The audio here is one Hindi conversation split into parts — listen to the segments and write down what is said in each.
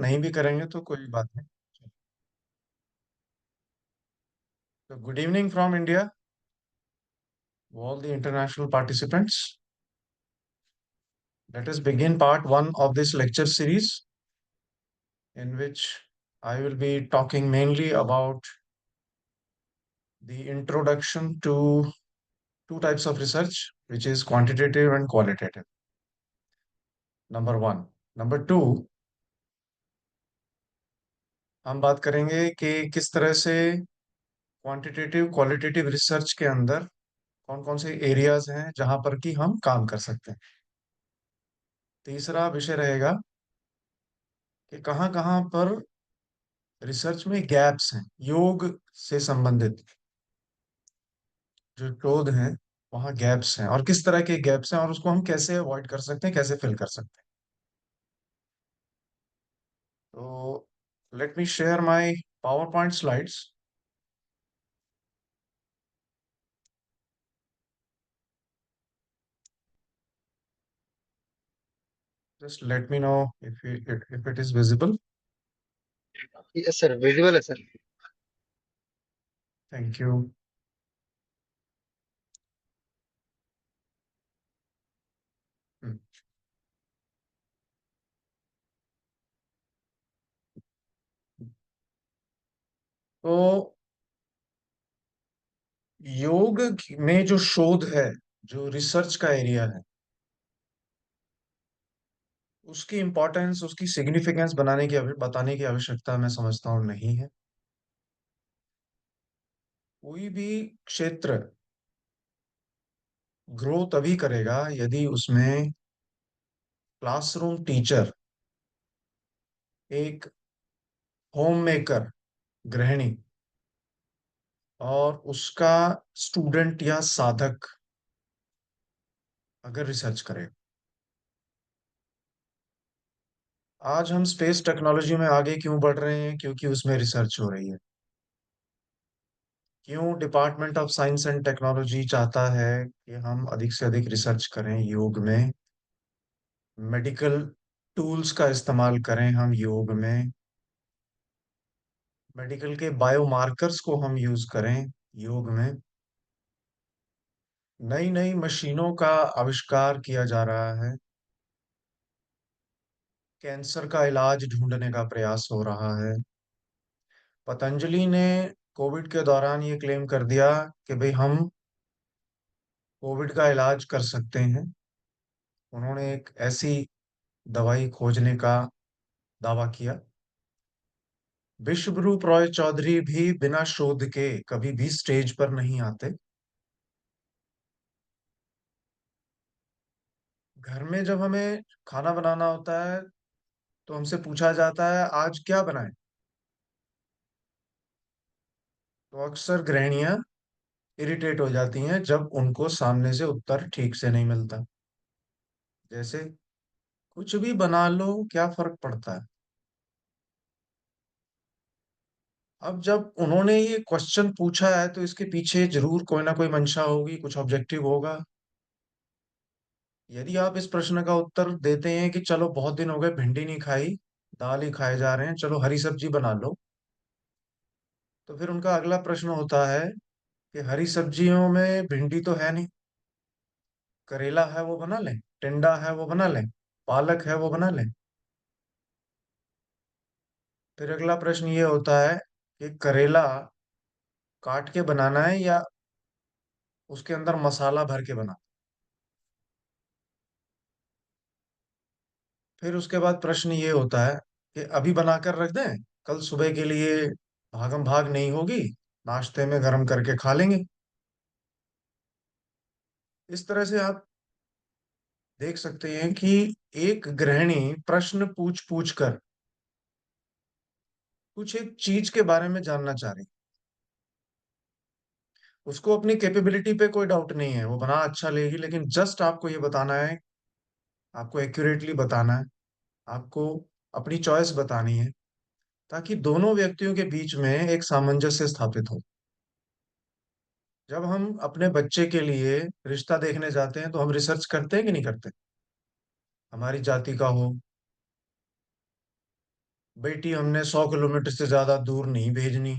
नहीं भी करेंगे तो कोई बात नहीं। तो good evening from India, all the international participants. Let us begin part one of this lecture series, in which I will be talking mainly about the introduction to two types of research, which is quantitative and qualitative. Number one. Number two, हम बात करेंगे कि किस तरह से क्वांटिटेटिव क्वालिटेटिव रिसर्च के अंदर कौन कौन से एरियाज हैं जहां पर कि हम काम कर सकते हैं। तीसरा विषय रहेगा कि कहाँ कहाँ पर रिसर्च में गैप्स हैं, योग से संबंधित जो शोध हैं वहाँ गैप्स हैं और किस तरह के गैप्स हैं और उसको हम कैसे अवॉइड कर सकते हैं, कैसे फिल कर सकते हैं। तो let me share my power point slides. Just let me know if it is visible. Yes sir, visual है सर। Thank you. तो योग में जो शोध है, जो रिसर्च का एरिया है, उसकी इंपॉर्टेंस, उसकी सिग्निफिकेंस बताने की आवश्यकता मैं समझता हूँ नहीं है। कोई भी क्षेत्र ग्रो तभी करेगा यदि उसमें क्लासरूम टीचर, एक होम मेकर, गृहिणी, और उसका स्टूडेंट या साधक अगर रिसर्च करे। आज हम स्पेस टेक्नोलॉजी में आगे क्यों बढ़ रहे हैं? क्योंकि उसमें रिसर्च हो रही है। क्यों department of science and technology चाहता है कि हम अधिक से अधिक रिसर्च करें योग में, मेडिकल टूल्स का इस्तेमाल करें हम योग में, मेडिकल के बायोमार्कर्स को हम यूज करें योग में, नई नई मशीनों का आविष्कार किया जा रहा है, कैंसर का इलाज ढूंढने का प्रयास हो रहा है। पतंजलि ने कोविड के दौरान ये क्लेम कर दिया कि भाई हम कोविड का इलाज कर सकते हैं। उन्होंने एक ऐसी दवाई खोजने का दावा किया। विश्वरूप रॉय चौधरी भी बिना शोध के कभी भी स्टेज पर नहीं आते। घर में जब हमें खाना बनाना होता है तो हमसे पूछा जाता है आज क्या बनाएं, तो अक्सर गृहिणियां इरिटेट हो जाती हैं जब उनको सामने से उत्तर ठीक से नहीं मिलता। जैसे कुछ भी बना लो, क्या फर्क पड़ता है। अब जब उन्होंने ये क्वेश्चन पूछा है तो इसके पीछे जरूर कोई ना कोई मंशा होगी, कुछ ऑब्जेक्टिव होगा। यदि आप इस प्रश्न का उत्तर देते हैं कि चलो बहुत दिन हो गए भिंडी नहीं खाई, दाल ही खाए जा रहे हैं, चलो हरी सब्जी बना लो, तो फिर उनका अगला प्रश्न होता है कि हरी सब्जियों में भिंडी तो है नहीं, करेला है वो बना लें, टिंडा है वो बना लें, पालक है वो बना लें। फिर अगला प्रश्न ये होता है कि करेला काट के बनाना है या उसके अंदर मसाला भर के बना। फिर उसके बाद प्रश्न ये होता है कि अभी बनाकर रख दें, कल सुबह के लिए भागम भाग नहीं होगी, नाश्ते में गर्म करके खा लेंगे। इस तरह से आप देख सकते हैं कि एक गृहिणी प्रश्न पूछ पूछ कर कुछ एक चीज के बारे में जानना चाह रही। उसको अपनी कैपेबिलिटी पे कोई डाउट नहीं है, वो बना अच्छा लेगी, लेकिन जस्ट आपको ये बताना है, आपको एक्यूरेटली बताना है, आपको अपनी चॉइस बतानी है, ताकि दोनों व्यक्तियों के बीच में एक सामंजस्य स्थापित हो। जब हम अपने बच्चे के लिए रिश्ता देखने जाते हैं तो हम रिसर्च करते हैं कि नहीं करते? हमारी जाति का हो, बेटी हमने 100 किलोमीटर से ज्यादा दूर नहीं भेजनी,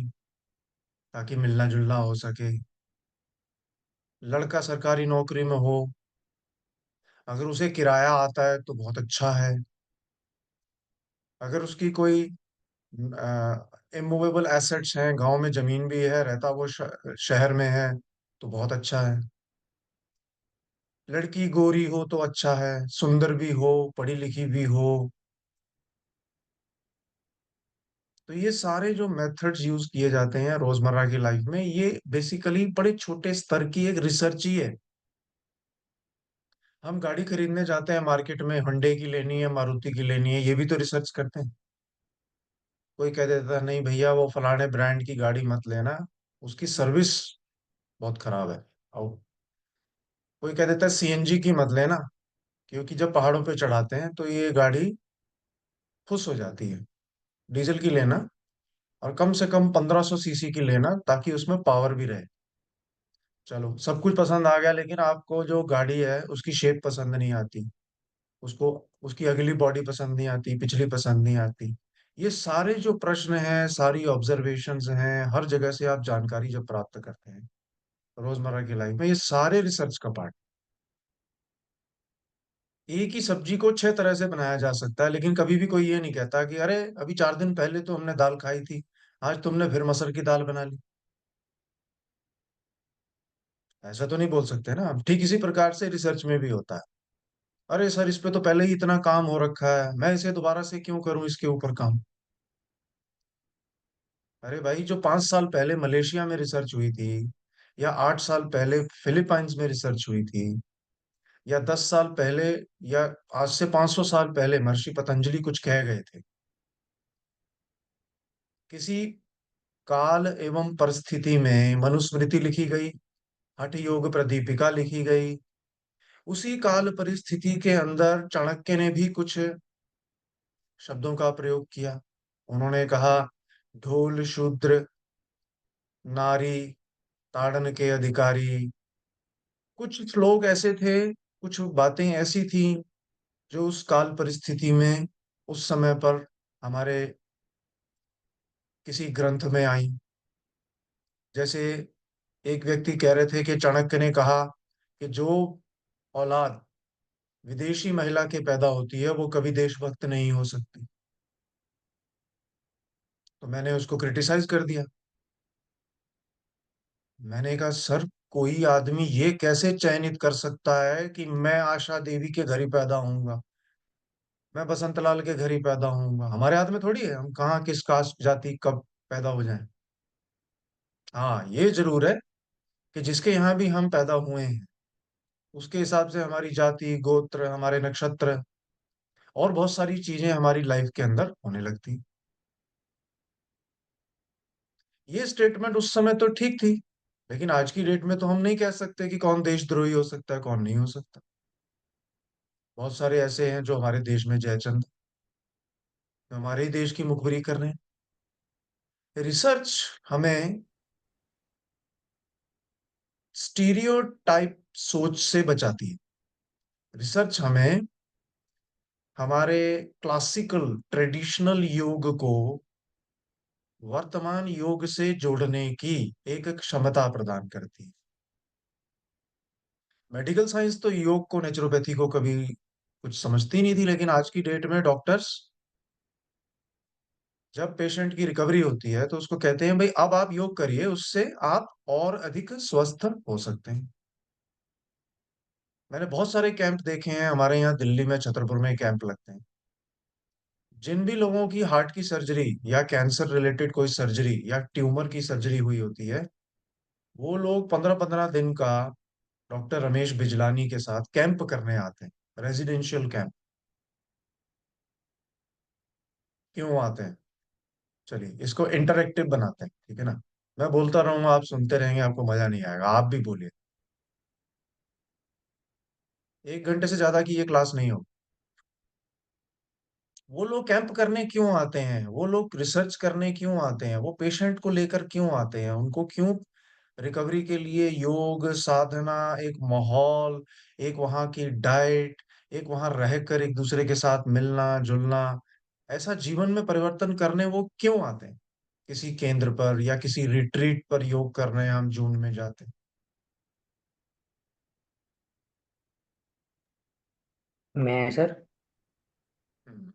ताकि मिलना जुलना हो सके। लड़का सरकारी नौकरी में हो, अगर उसे किराया आता है तो बहुत अच्छा है। अगर उसकी कोई इमूवेबल एसेट्स हैं, गांव में जमीन भी है, रहता वो शहर में है, तो बहुत अच्छा है। लड़की गोरी हो तो अच्छा है, सुंदर भी हो, पढ़ी लिखी भी हो। तो ये सारे जो मेथड्स यूज किए जाते हैं रोजमर्रा की लाइफ में, ये बेसिकली बड़े छोटे स्तर की एक रिसर्च ही है। हम गाड़ी खरीदने जाते हैं मार्केट में, हुंडई की लेनी है, मारुति की लेनी है, ये भी तो रिसर्च करते हैं। कोई कह देता है नहीं भैया वो फलाने ब्रांड की गाड़ी मत लेना, उसकी सर्विस बहुत खराब है। और कोई कह देता है सीएनजी की मत लेना, क्योंकि जब पहाड़ों पे चढ़ाते हैं तो ये गाड़ी फुस हो जाती है। डीजल की लेना, और कम से कम 1500 सीसी की लेना, ताकि उसमें पावर भी रहे। चलो सब कुछ पसंद आ गया, लेकिन आपको जो गाड़ी है उसकी शेप पसंद नहीं आती, उसको उसकी अगली बॉडी पसंद नहीं आती, पिछली पसंद नहीं आती। ये सारे जो प्रश्न हैं, सारी ऑब्जर्वेशंस हैं, हर जगह से आप जानकारी जब प्राप्त करते हैं रोजमर्रा की लाइफ में, ये सारे रिसर्च का पार्ट। एक ही सब्जी को 6 तरह से बनाया जा सकता है, लेकिन कभी भी कोई ये नहीं कहता कि अरे अभी 4 दिन पहले तो हमने दाल खाई थी, आज तुमने फिर मटर की दाल बना ली। ऐसा तो नहीं बोल सकते ना। ठीक इसी प्रकार से रिसर्च में भी होता है। अरे सर इस पे तो पहले ही इतना काम हो रखा है, मैं इसे दोबारा से क्यों करूं इसके ऊपर काम। अरे भाई जो 5 साल पहले मलेशिया में रिसर्च हुई थी, या 8 साल पहले फिलीपाइंस में रिसर्च हुई थी, या 10 साल पहले, या आज से 500 साल पहले महर्षि पतंजलि कुछ कह गए थे, किसी काल एवं परिस्थिति में मनुस्मृति लिखी गई, हठ योग प्रदीपिका लिखी गई। उसी काल परिस्थिति के अंदर चाणक्य ने भी कुछ शब्दों का प्रयोग किया। उन्होंने कहा ढोल शूद्र, नारी ताड़न के अधिकारी। कुछ श्लोक ऐसे थे, कुछ बातें ऐसी थी जो उस काल परिस्थिति में, उस समय पर हमारे किसी ग्रंथ में आई। जैसे एक व्यक्ति कह रहे थे कि चाणक्य ने कहा कि जो औलाद विदेशी महिला के पैदा होती है वो कभी देशभक्त नहीं हो सकती। तो मैंने उसको क्रिटिसाइज कर दिया। मैंने कहा सर, कोई आदमी ये कैसे चयनित कर सकता है कि मैं आशा देवी के घर ही पैदा होऊंगा, मैं बसंत लाल के घर ही पैदा होऊंगा। हमारे हाथ में थोड़ी है हम कहाँ किस कास्ट जाति कब पैदा हो जाएं। हाँ ये जरूर है कि जिसके यहाँ भी हम पैदा हुए हैं, उसके हिसाब से हमारी जाति, गोत्र, हमारे नक्षत्र और बहुत सारी चीजें हमारी लाइफ के अंदर होने लगती। ये स्टेटमेंट उस समय तो ठीक थी, लेकिन आज की डेट में तो हम नहीं कह सकते कि कौन देशद्रोही हो सकता है, कौन नहीं हो सकता। बहुत सारे ऐसे हैं जो हमारे देश में जयचंद, जो हमारे ही देश की मुखबिरी कर रहे हैं। रिसर्च हमें स्टीरियोटाइप सोच से बचाती है। रिसर्च हमें हमारे क्लासिकल ट्रेडिशनल योग को वर्तमान योग से जोड़ने की एक क्षमता प्रदान करती है। मेडिकल साइंस तो योग को, नेचुरोपैथी को कभी कुछ समझती नहीं थी, लेकिन आज की डेट में डॉक्टर्स जब पेशेंट की रिकवरी होती है तो उसको कहते हैं भाई अब आप योग करिए, उससे आप और अधिक स्वस्थ हो सकते हैं। मैंने बहुत सारे कैंप देखे हैं, हमारे यहाँ दिल्ली में छतरपुर में कैंप लगते हैं। जिन भी लोगों की हार्ट की सर्जरी या कैंसर रिलेटेड कोई सर्जरी या ट्यूमर की सर्जरी हुई होती है, वो लोग 15-15 दिन का डॉक्टर रमेश बिजलानी के साथ कैंप करने आते हैं, रेजिडेंशियल कैंप। क्यों आते हैं? चलिए इसको इंटरेक्टिव बनाते हैं, ठीक है ना। मैं बोलता रहूंगा, आप सुनते रहेंगे, आपको मजा नहीं आएगा, आप भी बोलिए। 1 घंटे से ज्यादा की ये क्लास नहीं हो। वो लोग कैंप करने क्यों आते हैं, वो लोग रिसर्च करने क्यों आते हैं, वो पेशेंट को लेकर क्यों आते हैं, उनको क्यों रिकवरी के लिए योग साधना, एक माहौल, एक वहाँ की डाइट, एक वहाँ रहकर एक दूसरे के साथ मिलना जुलना, ऐसा जीवन में परिवर्तन करने वो क्यों आते हैं? किसी केंद्र पर या किसी रिट्रीट पर योग करने हम जून में जाते मैं सर, हैं।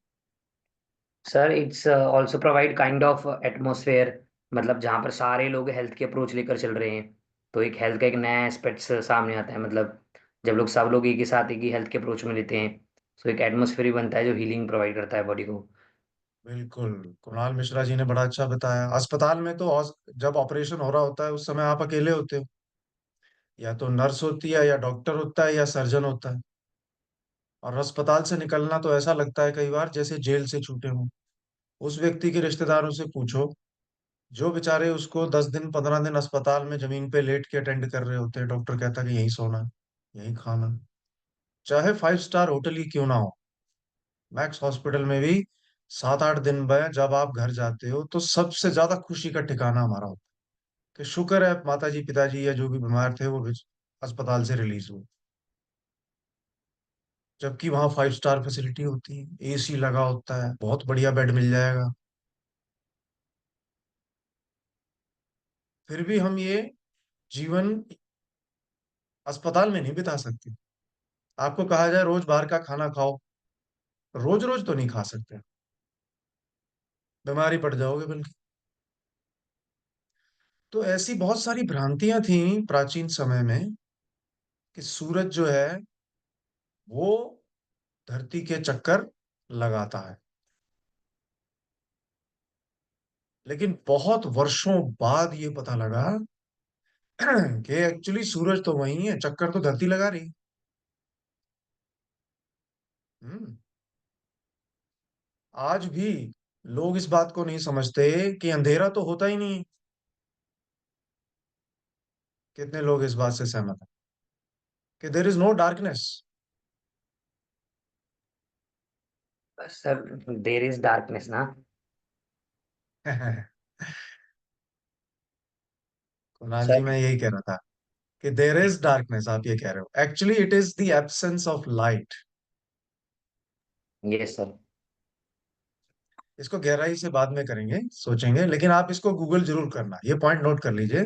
Sir it's also provide kind of atmosphere, मतलब जहाँ पर सारे लोग हेल्थ की अप्रोच लेकर चल रहे हैं, तो एक हेल्थ का एक नया एस्पेक्ट सामने आता है। मतलब जब लोग सब लोग एक ही साथ एक ही हेल्थ के अप्रोच में लेते हैं, तो एक एटमॉस्फेयर भी बनता है जो हीलिंग प्रोवाइड करता है बॉडी को। बिल्कुल। कुणाल मिश्रा जी ने बड़ा अच्छा बताया। अस्पताल में तो जब ऑपरेशन हो रहा होता है उस समय आप अकेले होते हो। या तो नर्स होती है या डॉक्टर होता है या सर्जन होता है। और अस्पताल से निकलना तो ऐसा लगता है कई बार जैसे जेल से छूटे हों। उस व्यक्ति के रिश्तेदारों से पूछो, जो बेचारे उसको 10 दिन 15 दिन अस्पताल में जमीन पे लेट के अटेंड कर रहे होते हैं, डॉक्टर कहता है कि यहीं सोना, यहीं खाना, चाहे 5 स्टार होटल ही क्यों ना हो। मैक्स हॉस्पिटल में भी 7 8 दिन में जब आप घर जाते हो तो सबसे ज्यादा खुशी का ठिकाना हमारा होता है कि शुक्र है माता जी पिताजी या जो भी बीमार थे वो भी अस्पताल से रिलीज हुए। जबकि वहाँ 5 स्टार फैसिलिटी होती है, एसी लगा होता है, बहुत बढ़िया बेड मिल जाएगा। फिर भी हम ये जीवन अस्पताल में नहीं बिता सकते। आपको कहा जाए रोज बाहर का खाना खाओ, रोज रोज तो नहीं खा सकते, बीमारी पड़ जाओगे बल्कि। तो ऐसी बहुत सारी भ्रांतियां थी प्राचीन समय में कि सूरज जो है वो धरती के चक्कर लगाता है। लेकिन बहुत वर्षों बाद ये पता लगा कि एक्चुअली सूरज तो वही है, चक्कर तो धरती लगा रही। हम्म। आज भी लोग इस बात को नहीं समझते कि अंधेरा तो होता ही नहीं है। कितने लोग इस बात से सहमत हैं कि there is no darkness? Sir there is darkness ना। कुणाल जी सर मैं यही कह रहा था कि देर इज डार्कनेस, आप ये कह रहे हो, actually it is the absence of light. Yes sir. इसको गहराई से बाद में करेंगे, सोचेंगे, लेकिन आप इसको गूगल जरूर करना, ये पॉइंट नोट कर लीजिए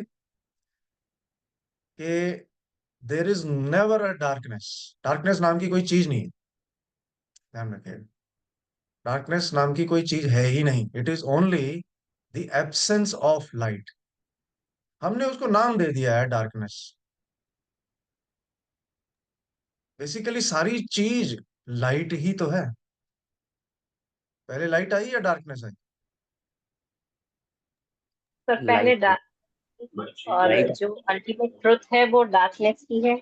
कि there is never a darkness. Darkness नाम की कोई चीज नहीं है, ध्यान रखिए। डार्कनेस नाम की कोई चीज है ही नहीं। It is only the absence of light. हमने उसको नाम दे दिया है डार्कनेस। बेसिकली सारी चीज लाइट ही तो है। पहले लाइट आई या डार्कनेस आई? पर पहले लाइट। डार्क, और लाइट। जो अल्टीमेट ट्रुथ है वो डार्कनेस की है।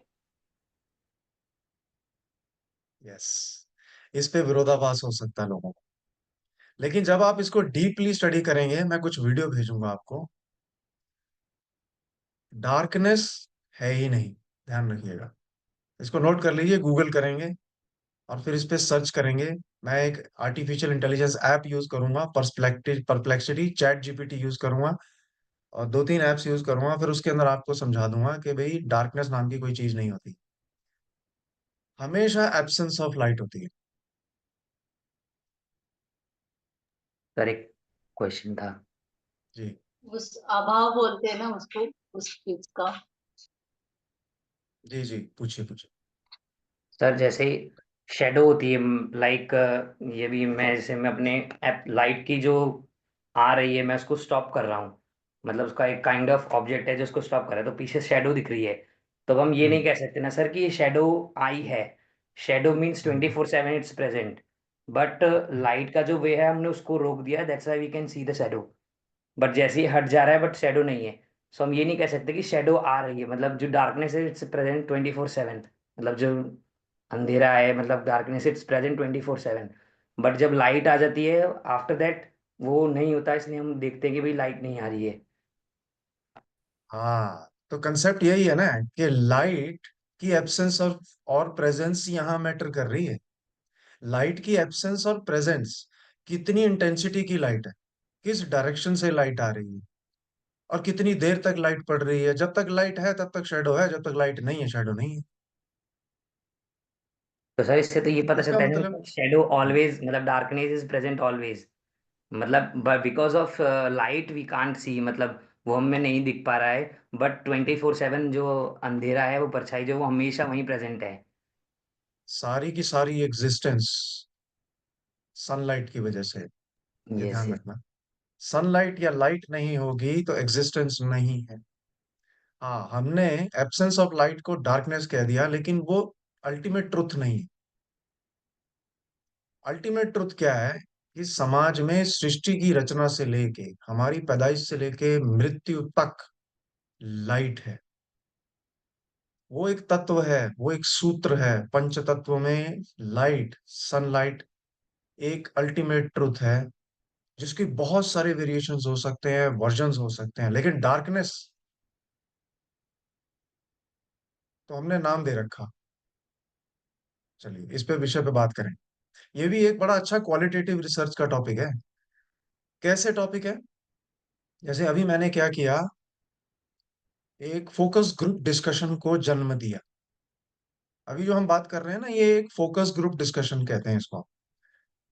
यस। इस पे विरोधाभास हो सकता है लोगों को, लेकिन जब आप इसको डीपली स्टडी करेंगे, मैं कुछ वीडियो भेजूंगा आपको, डार्कनेस है ही नहीं। ध्यान रखिएगा, इसको नोट कर लीजिए, गूगल करेंगे और फिर इस पे सर्च करेंगे। मैं एक आर्टिफिशियल इंटेलिजेंस ऐप यूज करूंगा, परप्लेक्सिटी चैट जीपीटी यूज करूंगा, और 2 3 एप्स यूज करूंगा, फिर उसके अंदर आपको समझा दूंगा कि भाई डार्कनेस नाम की कोई चीज नहीं होती, हमेशा एब्सेंस ऑफ लाइट होती है। सर एक क्वेश्चन था। जी उस अभाव बोलते हैं ना उसको, उस चीज का। जी। जी पूछिए पूछिए। सर जैसे शेडो होती है, लाइक ये भी मैं जैसे मैं अपने ऐप लाइट की जो आ रही है मैं उसको स्टॉप कर रहा हूँ, मतलब उसका एक काइंड ऑफ ऑब्जेक्ट है जो उसको स्टॉप कर रहा है, तो पीछे शेडो दिख रही है। तो अब हम ये नहीं हम्म कह सकते ना सर कि ये शेडो आई है। Shadow means twenty hmm four seven it's present, but hmm. Light का जो वे है हमने उसको रोक दिया, that's why we can see the shadow. But जैसे ही हट जा रहा है बट शेडो नहीं है, सो हम ये नहीं कह सकते कि शेडो आ रही है। मतलब जो डार्कनेस है इट्स प्रेजेंट 24/7, मतलब जो अंधेरा है मतलब डार्कनेस इट्स प्रेजेंट 24/7। बट जब लाइट आ जाती है आफ्टर दैट वो नहीं होता, इसलिए हम देखते हैं कि भाई लाइट नहीं आ रही है। हाँ, तो कंसेप्ट यही है ना कि लाइट की एब्सेंस और प्रेजेंस यहाँ मैटर कर रही है। लाइट की एब्सेंस और प्रेजेंस, कितनी इंटेंसिटी की लाइट है, किस डायरेक्शन से लाइट आ रही है, और कितनी देर तक लाइट पड़ रही है। जब तक लाइट है तब तक शेडो है, जब तक लाइट नहीं है शेडो नहीं है। तो सर इससे तो ये पता इसका चलता है मतलब ना, शेडो ऑलवेज मतलब डार्कनेस इज प्रेजेंट ऑलवेज, मतलब because of light we can't see, मतलब वो हमें नहीं दिख पा रहा है, बट 24/7 जो अंधेरा है, वो परछाई जो, वो हमेशा वहीं प्रेजेंट है। सारी की सारी एग्जिस्टेंस सनलाइट की वजह से, ये यस ध्यान यस। रखना। सनलाइट या लाइट नहीं होगी तो एग्जिस्टेंस नहीं है। हाँ, हमने एब्सेंस ऑफ लाइट को डार्कनेस कह दिया, लेकिन वो अल्टीमेट ट्रुथ नहीं है। अल्टीमेट ट्रुथ क्या है कि समाज में सृष्टि की रचना से लेके हमारी पैदाइश से लेके मृत्यु तक लाइट है। वो एक तत्व है, वो एक सूत्र है पंच तत्व में। लाइट, सनलाइट एक अल्टीमेट ट्रुथ है, जिसकी बहुत सारे वेरिएशंस हो सकते हैं, वर्जन्स हो सकते हैं, लेकिन डार्कनेस तो हमने नाम दे रखा। चलिए इस पे विषय पे बात करें। ये भी एक बड़ा अच्छा क्वालिटेटिव रिसर्च का टॉपिक है। कैसे टॉपिक है? जैसे अभी मैंने क्या किया, एक फोकस ग्रुप डिस्कशन को जन्म दिया। अभी जो हम बात कर रहे हैं ना, ये एक फोकस ग्रुप डिस्कशन कहते हैं इसको।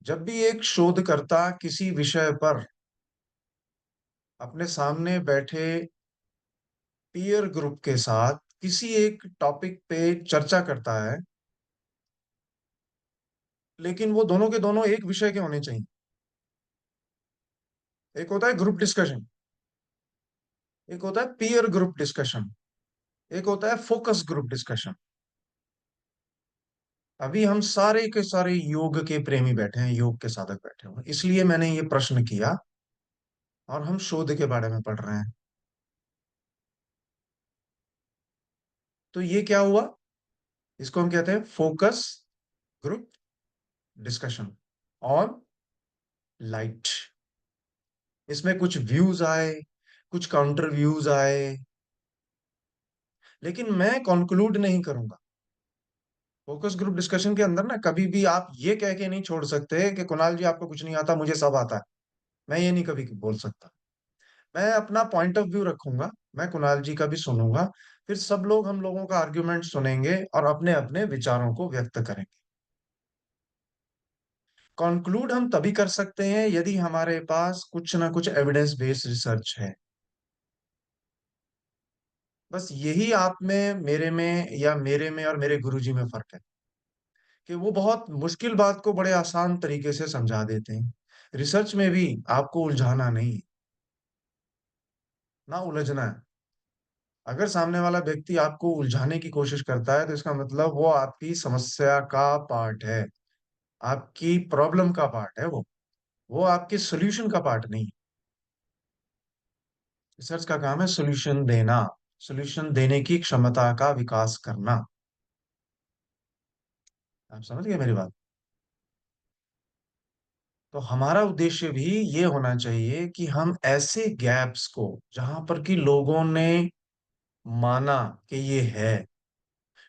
जब भी एक शोधकर्ता किसी विषय पर अपने सामने बैठे पीयर ग्रुप के साथ किसी एक टॉपिक पे चर्चा करता है, लेकिन वो दोनों के दोनों एक विषय के होने चाहिए। एक होता है ग्रुप डिस्कशन, एक होता है पीयर ग्रुप डिस्कशन, एक होता है फोकस ग्रुप डिस्कशन। अभी हम सारे के सारे योग के प्रेमी बैठे हैं, योग के साधक बैठे हुए हैं, इसलिए मैंने ये प्रश्न किया और हम शोध के बारे में पढ़ रहे हैं। तो ये क्या हुआ? इसको हम कहते हैं focus group discussion on light. इसमें कुछ व्यूज आए, कुछ काउंटर व्यूज आए, लेकिन मैं कंक्लूड नहीं करूंगा। फोकस ग्रुप डिस्कशन के अंदर ना कभी भी आप ये कह के नहीं छोड़ सकते कि कुणाल जी आपको कुछ नहीं आता, मुझे सब आता है। मैं ये नहीं कभी बोल सकता। मैं अपना पॉइंट ऑफ व्यू रखूंगा, मैं कुणाल जी का भी सुनूंगा, फिर सब लोग हम लोगों का आर्ग्यूमेंट सुनेंगे और अपने अपने विचारों को व्यक्त करेंगे। कंक्लूड हम तभी कर सकते हैं यदि हमारे पास कुछ ना कुछ एविडेंस बेस्ड रिसर्च है। बस यही आप में, मेरे में, या मेरे में और मेरे गुरुजी में फर्क है कि वो बहुत मुश्किल बात को बड़े आसान तरीके से समझा देते हैं। रिसर्च में भी आपको उलझाना नहीं है, ना उलझना है। अगर सामने वाला व्यक्ति आपको उलझाने की कोशिश करता है तो इसका मतलब वो आपकी समस्या का पार्ट है, आपकी प्रॉब्लम का पार्ट है। वो आपके सोल्यूशन का पार्ट नहीं है। रिसर्च का काम है सोल्यूशन देना, सोल्यूशन देने की क्षमता का विकास करना। आप समझ गए मेरी बात? तो हमारा उद्देश्य भी ये होना चाहिए कि हम ऐसे गैप्स को, जहां पर कि लोगों ने माना कि ये है,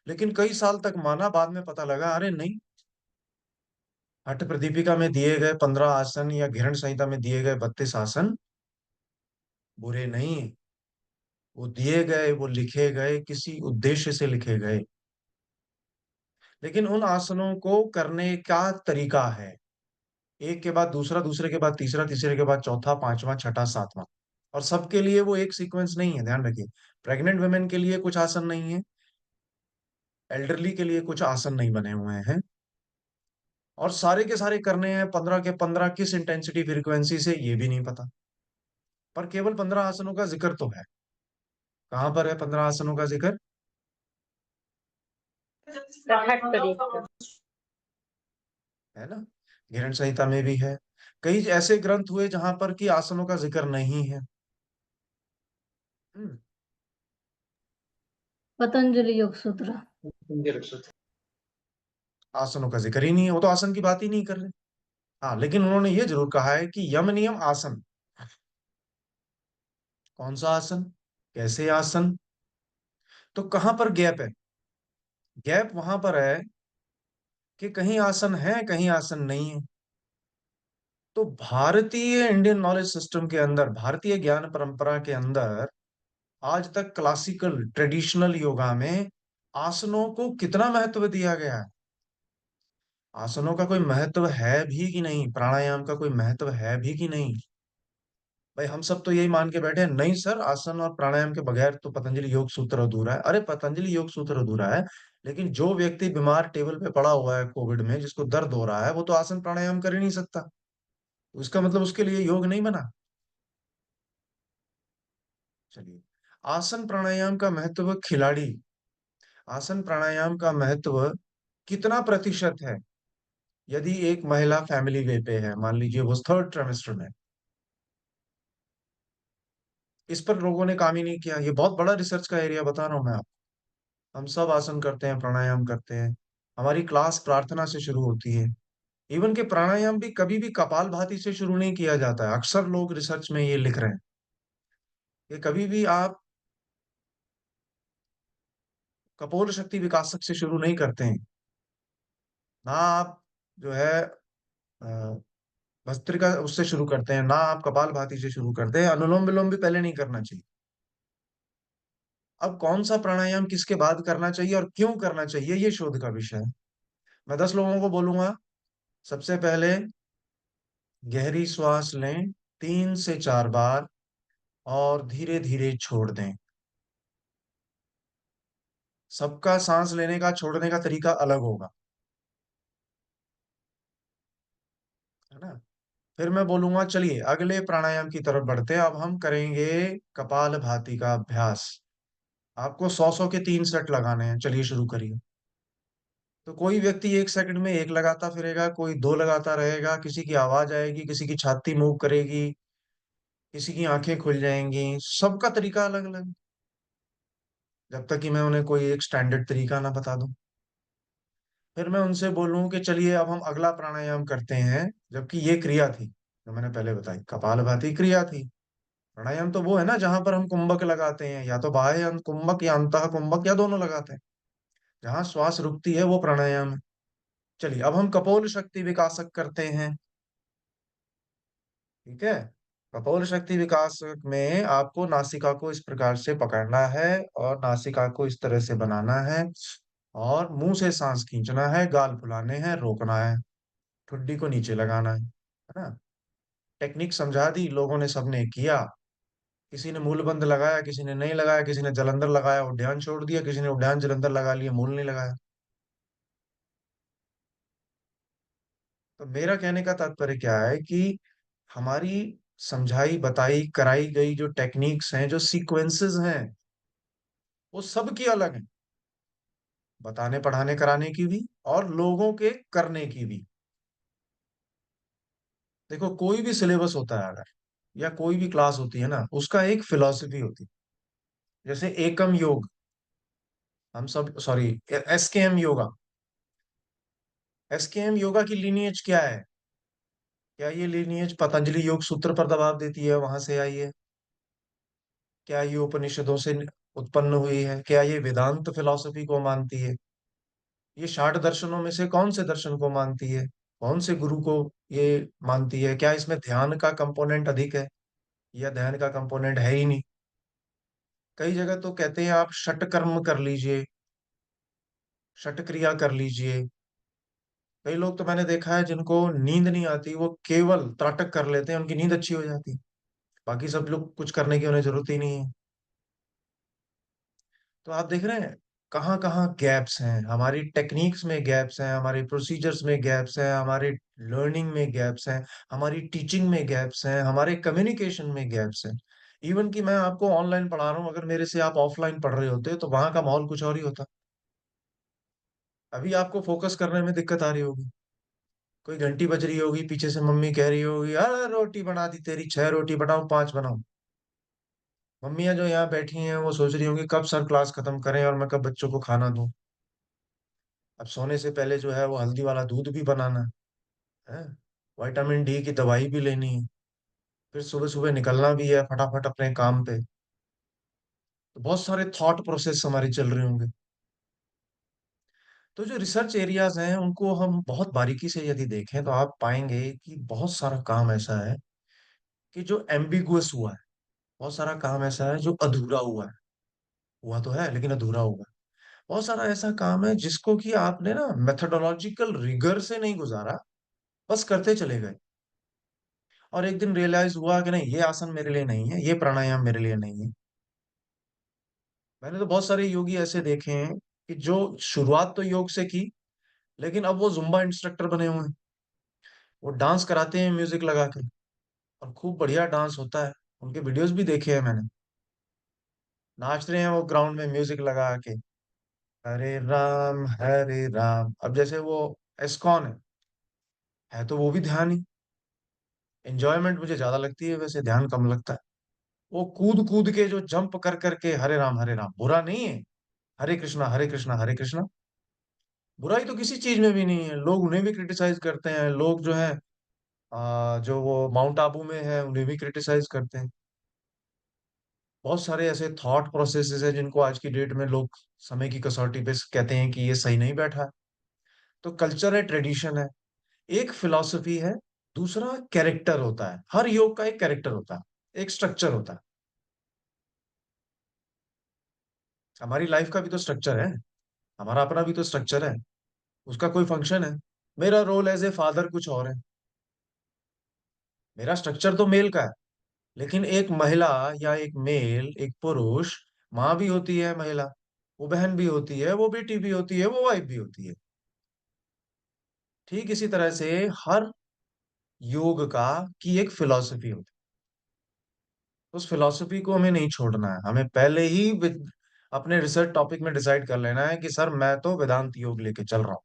लेकिन कई साल तक माना, बाद में पता लगा अरे नहीं, हठ प्रदीपिका में दिए गए 15 आसन या घिरण संहिता में दिए गए 32 आसन बुरे नहीं है। वो दिए गए, वो लिखे गए, किसी उद्देश्य से लिखे गए, लेकिन उन आसनों को करने का तरीका है। एक के बाद दूसरा, दूसरे के बाद तीसरा, तीसरे के बाद चौथा, पांचवा, छठा, सातवां। और सबके लिए वो एक सीक्वेंस नहीं है, ध्यान रखिए। प्रेग्नेंट वुमेन के लिए कुछ आसन नहीं है, एल्डरली के लिए कुछ आसन नहीं बने हुए हैं, और सारे के सारे करने हैं 15 के 15, किस इंटेंसिटी फ्रीक्वेंसी से ये भी नहीं पता। पर केवल 15 आसनों का जिक्र तो है। कहाँ पर है 15 आसनों का जिक्र? हट प्रदीप। है ना, घिरण संहिता में भी है। कई ऐसे ग्रंथ हुए जहां पर कि आसनों का जिक्र नहीं है। हम्म, पतंजलि योग सूत्र। आसनों का जिक्र ही नहीं है, वो तो आसन की बात ही नहीं कर रहे। हाँ, लेकिन उन्होंने ये जरूर कहा है कि यम नियम आसन। कौन सा आसन, कैसे आसन, तो कहां पर गैप है? गैप वहां पर है कि कहीं आसन है, कहीं आसन नहीं है। तो भारतीय इंडियन नॉलेज सिस्टम के अंदर, भारतीय ज्ञान परंपरा के अंदर आज तक क्लासिकल ट्रेडिशनल योगा में आसनों को कितना महत्व दिया गया है। आसनों का कोई महत्व है भी कि नहीं, प्राणायाम का कोई महत्व है भी कि नहीं? भाई हम सब तो यही मान के बैठे हैं, नहीं सर आसन और प्राणायाम के बगैर तो पतंजलि योग सूत्र अधूरा है। अरे पतंजलि योग सूत्र अधूरा है, लेकिन जो व्यक्ति बीमार टेबल पे पड़ा हुआ है कोविड में, जिसको दर्द हो रहा है, वो तो आसन प्राणायाम कर ही नहीं सकता। उसका मतलब उसके लिए योग नहीं बना। चलिए, आसन प्राणायाम का महत्व खिलाड़ी, आसन प्राणायाम का महत्व कितना प्रतिशत है? यदि एक महिला फैमिली वे पे है, मान लीजिए वो थर्ड ट्राइमेस्टर में, इस पर लोगों ने काम ही नहीं किया। ये बहुत बड़ा रिसर्च का एरिया बता रहा हूं मैं आपको। हम सब आसन करते हैं, प्राणायाम करते हैं, हमारी क्लास प्रार्थना से शुरू होती है। इवन के प्राणायाम भी कभी भी कपालभाति से शुरू नहीं किया जाता है। अक्सर लोग रिसर्च में ये लिख रहे हैं कि कभी भी आप कपोल शक्ति विकासक से शुरू नहीं करते हैं, ना आप जो है भस्त्रिका उससे शुरू करते हैं, ना आप कपालभाति से शुरू करते हैं। अनुलोम विलोम भी पहले नहीं करना चाहिए। अब कौन सा प्राणायाम किसके बाद करना चाहिए और क्यों करना चाहिए, ये शोध का विषय है। मैं 10 लोगों को बोलूंगा, सबसे पहले गहरी श्वास लें 3 से 4 बार और धीरे धीरे छोड़ दें। सबका सांस लेने का छोड़ने का तरीका अलग होगा, है ना? फिर मैं बोलूंगा चलिए अगले प्राणायाम की तरफ बढ़ते हैं, अब हम करेंगे कपाल भाती का अभ्यास। आपको 100 के 3 सेट लगाने हैं, चलिए शुरू करिए। तो कोई व्यक्ति 1 सेकंड में एक लगाता फिरेगा, कोई दो लगाता रहेगा, किसी की आवाज आएगी, किसी की छाती मूव करेगी, किसी की आंखें खुल जाएंगी। सबका तरीका अलग अलग, जब तक कि मैं उन्हें कोई एक स्टैंडर्ड तरीका ना बता दूं। फिर मैं उनसे बोलूं कि चलिए अब हम अगला प्राणायाम करते हैं, जबकि ये क्रिया थी जो मैंने पहले बताई, कपालभाति क्रिया थी। प्राणायाम तो वो है ना जहां पर हम कुंभक लगाते हैं, या तो बाह्य कुंभक या अंतः कुंभक, या दोनों लगाते हैं। जहां श्वास रुकती है वो प्राणायाम है। चलिए अब हम कपोल शक्ति विकासक करते हैं। ठीक है, कपोल शक्ति विकास में आपको नासिका को इस प्रकार से पकड़ना है और नासिका को इस तरह से बनाना है, और मुंह से सांस खींचना है, गाल फुलाने हैं, रोकना है, ठुड्डी को नीचे लगाना है ना? टेक्निक समझा दी लोगों ने, सबने किया। किसी ने मूलबंध लगाया, किसी ने नहीं लगाया, किसी ने जलंधर लगाया उद्यान छोड़ दिया, किसी ने उद्यान जलंधर लगा लिया मूल नहीं लगाया। तो मेरा कहने का तात्पर्य क्या है कि हमारी समझाई बताई कराई गई जो टेक्निक्स हैं, जो सीक्वेंसेस हैं, वो सबकी अलग है, बताने पढ़ाने कराने की भी और लोगों के करने की भी। देखो कोई भी सिलेबस होता है अगर, या कोई भी क्लास होती है ना, उसका एक फिलॉसफी होती है। जैसे एकम योग, हम सब sorry, SKM yoga, SKM yoga की लीनिएज क्या है? क्या ये लीनिएज पतंजलि योग सूत्र पर दबाव देती है, वहां से आई है? क्या ये उपनिषदों से उत्पन्न हुई है? क्या ये वेदांत फिलॉसफी को मानती है? ये 60 दर्शनों में से कौन से दर्शन को मानती है? कौन से गुरु को ये मानती है? क्या इसमें ध्यान का कंपोनेंट अधिक है, या ध्यान का कंपोनेंट है ही नहीं? कई जगह तो कहते हैं आप षट कर्म कर लीजिए, षट क्रिया कर लीजिए। कई लोग तो मैंने देखा है जिनको नींद नहीं आती, वो केवल त्राटक कर लेते हैं, उनकी नींद अच्छी हो जाती है। बाकी सब लोग कुछ करने की उन्हें जरूरत ही नहीं है। तो आप देख रहे हैं कहाँ कहाँ गैप्स हैं, हमारी टेक्निक्स में गैप्स हैं, हमारे प्रोसीजर्स में गैप्स हैं, हमारे लर्निंग में गैप्स हैं, हमारी टीचिंग में गैप्स हैं, हमारे कम्युनिकेशन में गैप्स हैं। इवन कि मैं आपको ऑनलाइन पढ़ा रहा हूँ, अगर मेरे से आप ऑफलाइन पढ़ रहे होते तो वहां का माहौल कुछ और ही होता। अभी आपको फोकस करने में दिक्कत आ रही होगी, कोई घंटी बज रही होगी, पीछे से मम्मी कह रही होगी अरे रोटी बना दी तेरी, 6 रोटी बनाओ 5 बनाओ। मम्मियाँ जो यहाँ बैठी हैं वो सोच रही होंगी कब सर क्लास खत्म करें और मैं कब बच्चों को खाना दूं। अब सोने से पहले जो है वो हल्दी वाला दूध भी बनाना है, विटामिन डी की दवाई भी लेनी है, फिर सुबह सुबह निकलना भी है फटाफट अपने काम पे। तो बहुत सारे थॉट प्रोसेस हमारे चल रहे होंगे। तो जो रिसर्च एरियाज हैं उनको हम बहुत बारीकी से यदि देखें तो आप पाएंगे कि बहुत सारा काम ऐसा है कि जो एम्बिगुअस हुआ है, बहुत सारा काम ऐसा है जो अधूरा हुआ है। हुआ तो है लेकिन अधूरा हुआ है। बहुत सारा ऐसा काम है जिसको कि आपने ना मेथोडोलॉजिकल रिगर से नहीं गुजारा, बस करते चले गए, और एक दिन रियलाइज हुआ कि नहीं, ये आसन मेरे लिए नहीं है, ये प्राणायाम मेरे लिए नहीं है। मैंने तो बहुत सारे योगी ऐसे देखे हैं कि जो शुरुआत तो योग से की, लेकिन अब वो जुम्बा इंस्ट्रक्टर बने हुए हैं। वो डांस कराते हैं म्यूजिक लगा के, और खूब बढ़िया डांस होता है। उनके वीडियोस भी देखे हैं मैंने। नाच रहे हैं वो ग्राउंड में म्यूजिक लगा के, हरे राम हरे राम। अब जैसे वो एस्कॉन है तो वो भी ध्यान ही, एंजॉयमेंट मुझे ज्यादा लगती है, वैसे ध्यान कम लगता है। वो कूद कूद के जो जंप कर करके हरे राम बुरा नहीं है, हरे कृष्णा हरे कृष्णा हरे कृष्णा। बुराई तो किसी चीज में भी नहीं है, लोग उन्हें भी क्रिटिसाइज करते हैं, लोग जो है जो वो माउंट आबू में है उन्हें भी क्रिटिसाइज करते हैं। बहुत सारे ऐसे थॉट प्रोसेसेस है जिनको आज की डेट में लोग समय की कसौटी पे कहते हैं कि ये सही नहीं बैठा है। तो कल्चर है, ट्रेडिशन है, एक फिलॉसफी है, दूसरा कैरेक्टर होता है। हर योग का एक कैरेक्टर होता है, एक स्ट्रक्चर होता है। हमारी लाइफ का भी तो स्ट्रक्चर है, हमारा अपना भी तो स्ट्रक्चर है, उसका कोई फंक्शन है। मेरा रोल एज ए फादर कुछ और है, मेरा स्ट्रक्चर तो मेल का है, लेकिन एक महिला या एक मेल, एक पुरुष, माँ भी होती है महिला, वो बहन भी होती है, वो बेटी भी होती है, वो वाइफ भी होती है। ठीक इसी तरह से हर योग का की एक फिलॉसफी होती है। उस फिलॉसफी को हमें नहीं छोड़ना है, हमें पहले ही अपने रिसर्च टॉपिक में डिसाइड कर लेना है कि सर मैं तो वेदांत योग लेके चल रहा हूँ,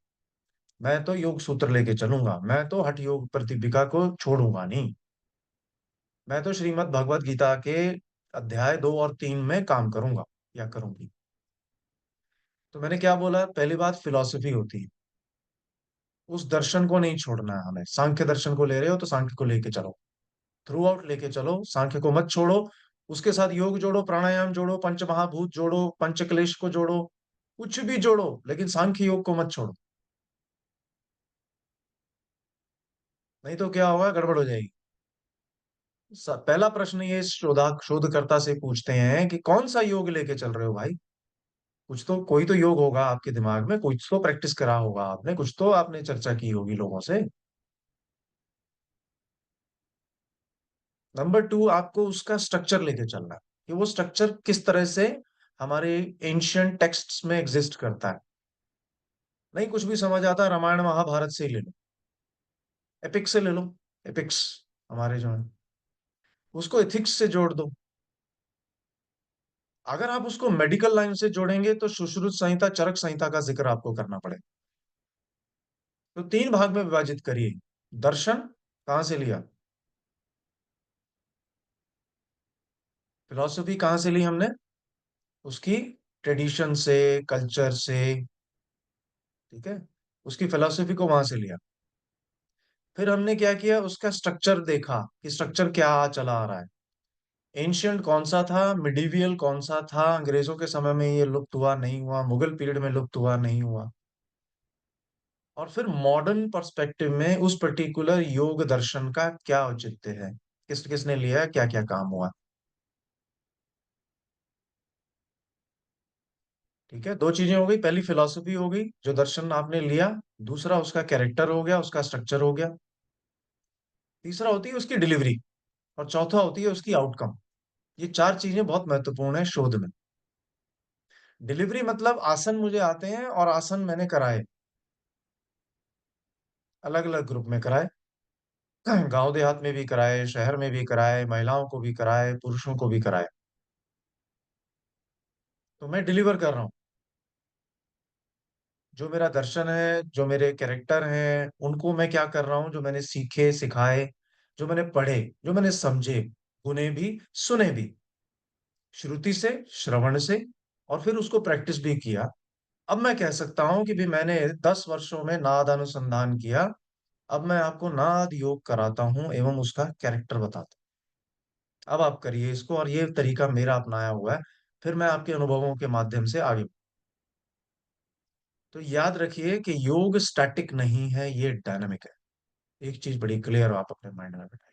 मैं तो योग सूत्र लेके चलूंगा, मैं तो हठ योग प्रतिपिका को छोड़ूंगा नहीं, मैं तो श्रीमद् भगवत गीता के अध्याय 2 और 3 में काम करूंगा या करूंगी। तो मैंने क्या बोला, पहली बात फिलॉसफी होती है, उस दर्शन को नहीं छोड़ना है हमें। सांख्य दर्शन को ले रहे हो तो सांख्य को लेके चलो, थ्रू आउट लेके चलो, सांख्य को मत छोड़ो। उसके साथ योग जोड़ो, प्राणायाम जोड़ो, पंच महाभूत जोड़ो, पंच क्लेश को जोड़ो, कुछ भी जोड़ो, लेकिन सांख्य योग को मत छोड़ो, नहीं तो क्या होगा, गड़बड़ हो जाएगी। पहला प्रश्न ये शोधकर्ता से पूछते हैं कि कौन सा योग लेके चल रहे हो भाई। कुछ तो, कोई तो योग होगा आपके दिमाग में, कुछ तो प्रैक्टिस करा होगा आपने, कुछ तो आपने चर्चा की होगी लोगों से। नंबर 2, आपको उसका स्ट्रक्चर लेके चलना है कि वो स्ट्रक्चर किस तरह से हमारे एंशियंट टेक्स्ट्स में एग्जिस्ट करता है। नहीं कुछ भी समझ आता, रामायण महाभारत से ही ले लो, एपिक्स से ले लो, एपिक्स हमारे जो है, उसको एथिक्स से जोड़ दो। अगर आप उसको मेडिकल लाइन से जोड़ेंगे तो सुश्रुत संहिता, चरक संहिता का जिक्र आपको करना पड़ेगा। तो 3 भाग में विभाजित करिए। दर्शन कहाँ से लिया, फिलॉसफी कहाँ से ली हमने, उसकी ट्रेडिशन से, कल्चर से, ठीक है, उसकी फिलॉसफी को वहां से लिया। फिर हमने क्या किया, उसका स्ट्रक्चर देखा कि स्ट्रक्चर क्या चला आ रहा है। एंशियंट कौन सा था, मिडिवियल कौन सा था, अंग्रेजों के समय में ये लुप्त हुआ नहीं हुआ, मुगल पीरियड में लुप्त हुआ नहीं हुआ, और फिर मॉडर्न पर्सपेक्टिव में उस पर्टिकुलर योग दर्शन का क्या औचित्य है, किस किसने लिया, क्या क्या काम हुआ। ठीक है, 2 चीजें हो गई, पहली फिलॉसफी हो गई जो दर्शन आपने लिया, दूसरा उसका कैरेक्टर हो गया, उसका स्ट्रक्चर हो गया, तीसरा होती है उसकी डिलीवरी, और चौथा होती है उसकी आउटकम। ये 4 चीजें बहुत महत्वपूर्ण है शोध में। डिलीवरी मतलब आसन मुझे आते हैं और आसन मैंने कराए, अलग अलग ग्रुप में कराए, गांव देहात में भी कराए, शहर में भी कराए, महिलाओं को भी कराए, पुरुषों को भी कराए। तो मैं डिलीवर कर रहा हूँ, जो मेरा दर्शन है, जो मेरे कैरेक्टर हैं, उनको मैं क्या कर रहा हूँ, जो मैंने सीखे सिखाए, जो मैंने पढ़े, जो मैंने समझे, उन्हें भी, सुने भी, श्रुति से, श्रवण से, और फिर उसको प्रैक्टिस भी किया। अब मैं कह सकता हूं कि भी मैंने 10 वर्षों में नाद अनुसंधान किया, अब मैं आपको नाद योग कराता हूं एवं उसका कैरेक्टर बताता हूं। अब आप करिए इसको, और ये तरीका मेरा अपनाया हुआ है, फिर मैं आपके अनुभवों के माध्यम से आगे। तो याद रखिए कि योग स्टैटिक नहीं है, ये डायनामिक है। एक चीज बड़ी क्लियर आप अपने माइंड में बैठाइए,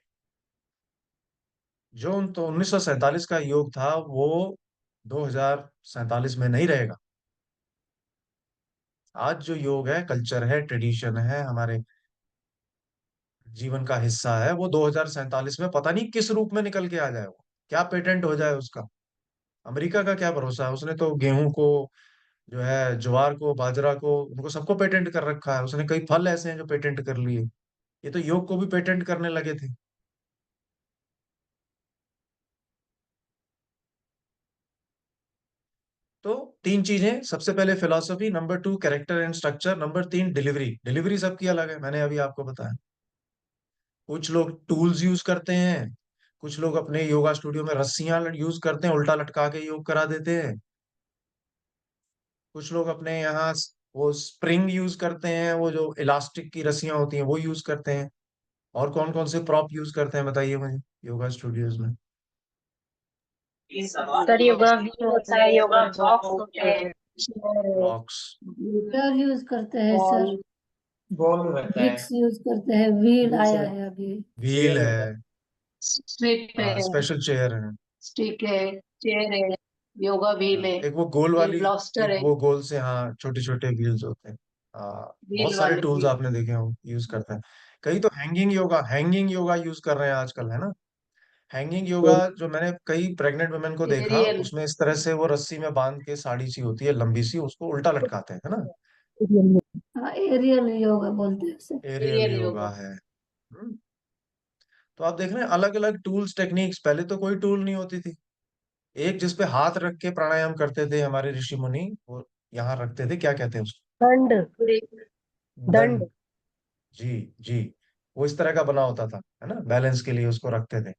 जो तो 1947 का योग था वो 2047 में नहीं रहेगा। आज जो योग है, कल्चर है, ट्रेडिशन है, हमारे जीवन का हिस्सा है, वो 2047 में पता नहीं किस रूप में निकल के आ जाए, वो क्या पेटेंट हो जाए उसका। अमेरिका का क्या भरोसा है, उसने तो गेहूं को, जो है ज्वार को, बाजरा को, उनको सबको पेटेंट कर रखा है उसने। कई फल ऐसे हैं जो पेटेंट कर लिए। ये तो योग को भी पेटेंट करने लगे थे। तो तीन चीजें, सबसे पहले philosophy, number two character and structure, number तीन डिलीवरी। डिलीवरी सबकी अलग है, मैंने अभी आपको बताया। कुछ लोग टूल्स यूज करते हैं, कुछ लोग अपने योगा स्टूडियो में रस्सियां यूज करते हैं, उल्टा लटका के योग करा देते हैं। कुछ लोग अपने यहाँ वो स्प्रिंग यूज करते हैं, वो जो इलास्टिक की रस्सियां होती हैं वो यूज करते हैं। और कौन कौन से प्रॉप यूज करते हैं बताइए मुझे, योगा स्टूडियोज में। सर योगा व्हील होता है, योगा बॉक्स होते हैं, ब्लॉक्स, मीटर यूज करते हैं सर, बॉल रहता है। ब्रिक्स यूज करते हैं, व्हील आया है अभी। व्हील है, स्ट्रिप है, स्पेशल चेयर है। स्टिक है, चेयर है, योगा व्हील है, एक वो गोल ये वाली, ब्लास्टर एक है, वो गोल से, हाँ, छोटे छोटे व्हील्स होते हैं। बहुत व्हील सारे वाले टूल्स व्हील। आपने देखे हो यूज करते हैं। कई तो हैंगिंग योगा यूज कर रहे हैं आजकल, है ना। हैंगिंग योगा जो मैंने कई प्रेग्नेंट वुमेन को देखा, एरियल, उसमें इस तरह से वो रस्सी में बांध के, साड़ी सी होती है लंबी सी, उसको उल्टा लटकाते हैं, है ना। हाँ एरियल योगा बोलते हैं उसे। Aerial aerial yoga yoga. है। तो आप देख रहे हैं अलग अलग टूल्स टेक्निक्स, पहले तो कोई टूल नहीं होती थी। एक जिस पे हाथ रख के प्राणायाम करते थे हमारे ऋषि मुनि, वो यहाँ रखते थे, क्या कहते हैं उसको, दंड। दंड। दंड। जी, जी। वो इस तरह का बना होता था, है ना, बैलेंस के लिए उसको रखते थे।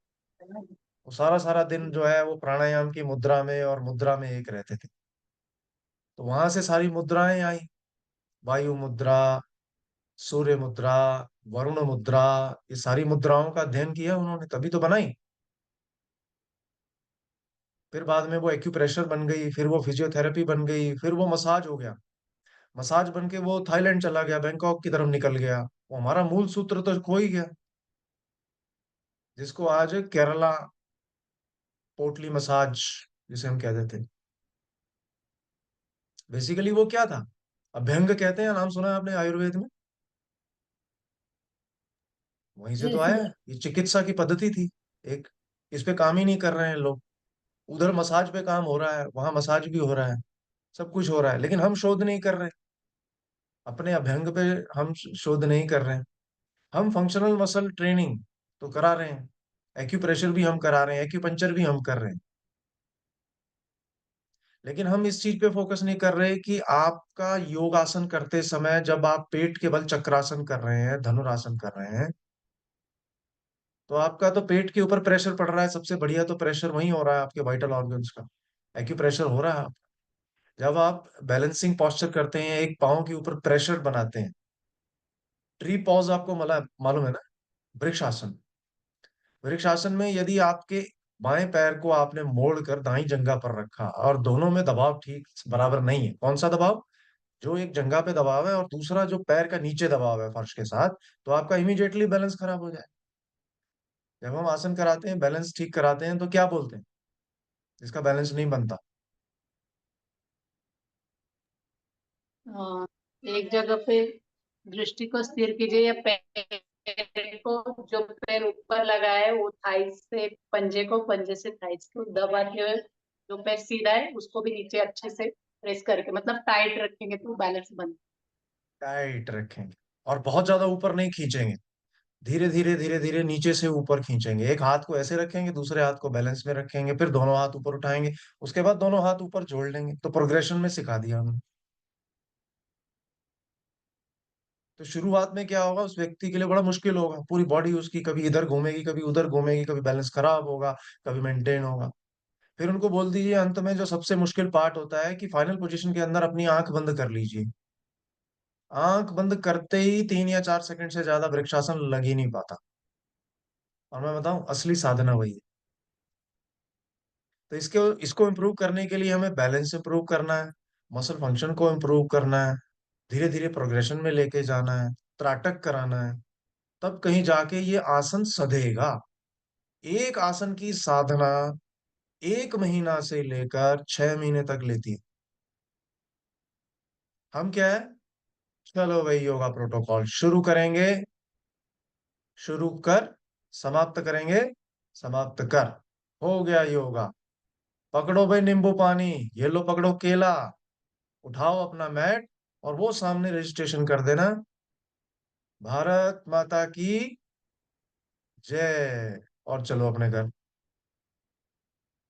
वो सारा सारा दिन जो है वो प्राणायाम की मुद्रा में और मुद्रा में एक रहते थे। तो वहां से सारी मुद्राएं आई, वायु मुद्रा, सूर्य मुद्रा, वरुण मुद्रा, ये सारी मुद्राओं का अध्ययन किया उन्होंने, तभी तो बनाई। फिर बाद में वो एक्यूप्रेशर बन गई, फिर वो फिजियोथेरेपी बन गई, फिर वो मसाज हो गया। मसाज बन के वो थाईलैंड चला गया, बैंकॉक की तरफ निकल गया। वो हमारा मूल सूत्र तो खो ही गया, जिसको आज केरला पोटली मसाज जिसे हम कहते थे। बेसिकली वो क्या था, अभ्यंग कहते हैं, नाम सुना है आपने आयुर्वेद में, वहीं से जी तो आया है। सर। ये चिकित्सा की पद्धति थी एक। इस पे काम ही नहीं कर रहे हैं लोग। उधर मसाज पे काम हो रहा है, वहां मसाज भी हो रहा है, सब कुछ हो रहा है, लेकिन हम शोध नहीं कर रहे। अपने अभ्यंग पे हम शोध नहीं कर रहे हैं। हम फंक्शनल मसल ट्रेनिंग तो करा रहे हैं, एक्यूप्रेशर भी हम करा रहे हैं, एक्यूपंचर भी हम कर रहे हैं, लेकिन हम इस चीज पे फोकस नहीं कर रहे कि आपका योगासन करते समय जब आप पेट के बल चक्रासन कर रहे हैं, धनुरासन कर रहे हैं, तो आपका तो पेट के ऊपर प्रेशर पड़ रहा है, सबसे बढ़िया तो प्रेशर वहीं हो रहा है आपके वाइटल ऑर्गन्स का, एक्यूप्रेशर हो रहा है। जब आप बैलेंसिंग पोस्चर करते हैं, एक पाँव के ऊपर प्रेशर बनाते हैं, ट्री पॉज आपको मालूम है ना, वृक्षासन। वृक्षासन में यदि आपके बाएं पैर को आपने मोड़ कर दाई जंघा पर रखा और दोनों में दबाव ठीक बराबर नहीं है, कौन सा दबाव, जो एक जंघा पे दबाव है और दूसरा जो पैर का नीचे दबाव है फर्श के साथ, तो आपका इमीडिएटली बैलेंस खराब हो जाए। जब हम आसन कराते हैं, बैलेंस ठीक कराते हैं, तो क्या बोलते हैं, इसका बैलेंस नहीं बनता। हाँ, एक जगह पे दृष्टि को स्थिर कीजिए या पैर को, जो पैर ऊपर लगा है वो थाइस से पंजे को, पंजे से थाइस को दबाते हुए, जो पैर सीधा है उसको भी नीचे अच्छे से प्रेस करके, मतलब टाइट रखेंगे तो बैलेंस बन। टाइट रखेंगे और बहुत ज्यादा ऊपर नहीं खींचेंगे, धीरे धीरे धीरे धीरे नीचे से ऊपर खींचेंगे। एक हाथ को ऐसे रखेंगे, दूसरे हाथ को बैलेंस में रखेंगे, फिर दोनों हाथ ऊपर उठाएंगे, उसके बाद दोनों हाथ ऊपर जोड़ लेंगे। तो प्रोग्रेशन में सिखा दिया हमने। तो शुरुआत में क्या होगा, उस व्यक्ति के लिए बड़ा मुश्किल होगा, पूरी बॉडी उसकी कभी इधर घूमेगी, कभी उधर घूमेगी, कभी बैलेंस खराब होगा, कभी मेंटेन होगा। फिर उनको बोल दीजिए अंत में जो सबसे मुश्किल पार्ट होता है, कि फाइनल पोजीशन के अंदर अपनी आंख बंद कर लीजिए। आंख बंद करते ही 3 या 4 सेकंड से ज्यादा वृक्षासन लग ही नहीं पाता। और मैं बताऊं, असली साधना वही है। तो इसके इसको इम्प्रूव करने के लिए हमें बैलेंस इम्प्रूव करना है, मसल फंक्शन को इम्प्रूव करना है, धीरे धीरे प्रोग्रेशन में लेके जाना है, त्राटक कराना है, तब कहीं जाके ये आसन सधेगा। एक आसन की साधना 1 महीना से लेकर 6 महीने तक लेती है। हम क्या है, चलो भाई, योगा प्रोटोकॉल शुरू करेंगे। शुरू कर, समाप्त करेंगे, समाप्त कर। हो गया योगा। पकड़ो भाई नींबू पानी, ये लो पकड़ो केला, उठाओ अपना मैट और वो सामने रजिस्ट्रेशन कर देना। भारत माता की जय। और चलो अपने घर।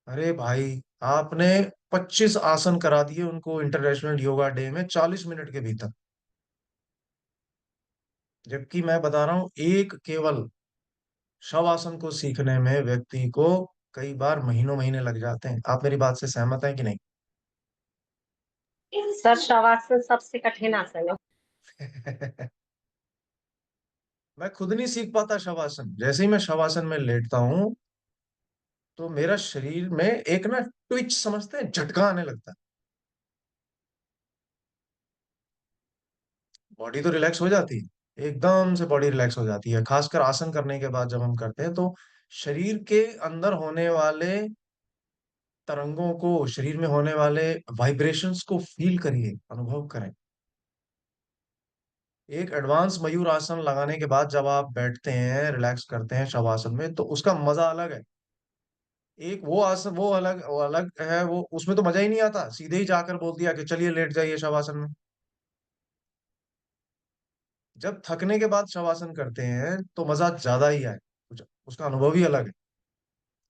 अरे भाई, आपने 25 आसन करा दिए उनको इंटरनेशनल योगा डे में 40 मिनट के भीतर। जबकि मैं बता रहा हूं, एक केवल शवासन को सीखने में व्यक्ति को कई बार महीनों महीने लग जाते हैं। आप मेरी बात से सहमत हैं कि नहीं? सर शवासन सबसे कठिन आसन है। मैं खुद नहीं सीख पाता शवासन। जैसे ही मैं शवासन में लेटता हूं तो मेरा शरीर में एक ना ट्विच, समझते हैं, झटका आने लगता है। बॉडी तो रिलैक्स हो जाती है, एकदम से बॉडी रिलैक्स हो जाती है। खासकर आसन करने के बाद जब हम करते हैं तो शरीर के अंदर होने वाले तरंगों को, शरीर में होने वाले वाइब्रेशंस को फील करिए, अनुभव करें। एक एडवांस मयूर आसन लगाने के बाद जब आप बैठते हैं, रिलैक्स करते हैं शवासन में, तो उसका मजा अलग है। एक वो आसन, वो अलग है। वो उसमें तो मजा ही नहीं आता, सीधे ही जाकर बोल दिया कि चलिए लेट जाइए शवासन में। जब थकने के बाद शवासन करते हैं तो मजा ज्यादा ही आए, कुछ उसका अनुभव ही अलग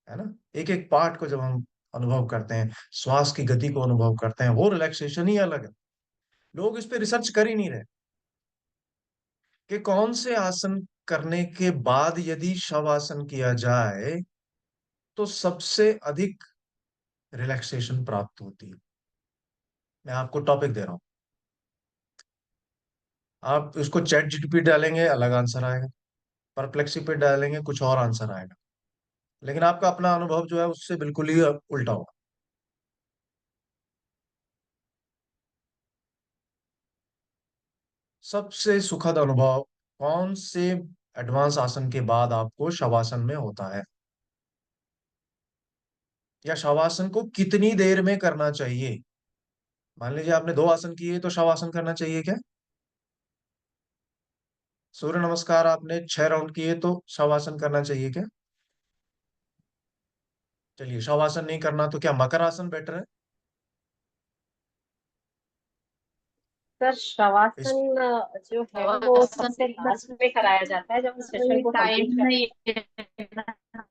है ना। एक एक पार्ट को जब हम अनुभव करते हैं, श्वास की गति को अनुभव करते हैं, वो रिलैक्सेशन ही अलग है। लोग इस पे रिसर्च कर ही नहीं रहे कि कौन से आसन करने के बाद यदि शवासन किया जाए तो सबसे अधिक रिलैक्सेशन प्राप्त होती है। मैं आपको टॉपिक दे रहा हूं, आप इसको चैट जीटीपी डालेंगे अलग आंसर आएगा, परप्लेक्सी पे डालेंगे कुछ और आंसर आएगा, लेकिन आपका अपना अनुभव जो है उससे बिल्कुल ही उल्टा होगा। सबसे सुखद अनुभव कौन से एडवांस आसन के बाद आपको शवासन में होता है? या शवासन को कितनी देर में करना चाहिए? मान लीजिए आपने 2 आसन किए तो शवासन करना चाहिए क्या? सूर्य नमस्कार आपने 6 राउंड किए तो शवासन करना चाहिए क्या? चलिए, शवासन नहीं करना तो क्या मकर आसन बेटर है? सर इस शवासन जो है वो शवासन सबसे लास्ट में कराया जाता है जब सेशन को टाइम कंप्लीट कर। नहीं है।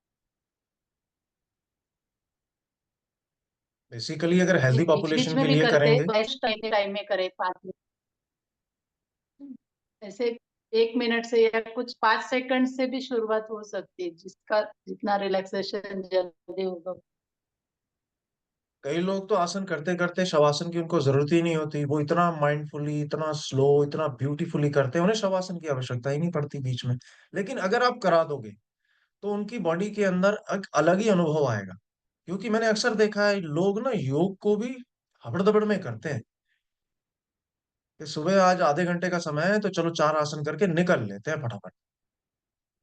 बेसिकली अगर हेल्दी बीच बीच पॉपुलेशन में के भी लिए करते करेंगे। तो ऐसे टाइम में करे 5 मिनट ऐसे, 1 मिनट से या कुछ 5 सेकंड से भी शुरुआत हो सकती है, जिसका जितना रिलैक्सेशन जल्दी होगा। कई लोग तो आसन करते करते शवासन की उनको जरूरत ही नहीं होती, वो इतना माइंडफुली, इतना स्लो, इतना ब्यूटीफुली करते हैं, उन्हें शवासन की आवश्यकता ही नहीं पड़ती बीच में। लेकिन अगर आप करा दोगे तो उनकी बॉडी के अंदर एक अलग ही अनुभव आएगा। क्योंकि मैंने अक्सर देखा है लोग ना योग को भी हबड़ दबड़ में करते हैं कि सुबह आज आधे घंटे का समय है तो चलो 4 आसन करके निकल लेते हैं फटाफट।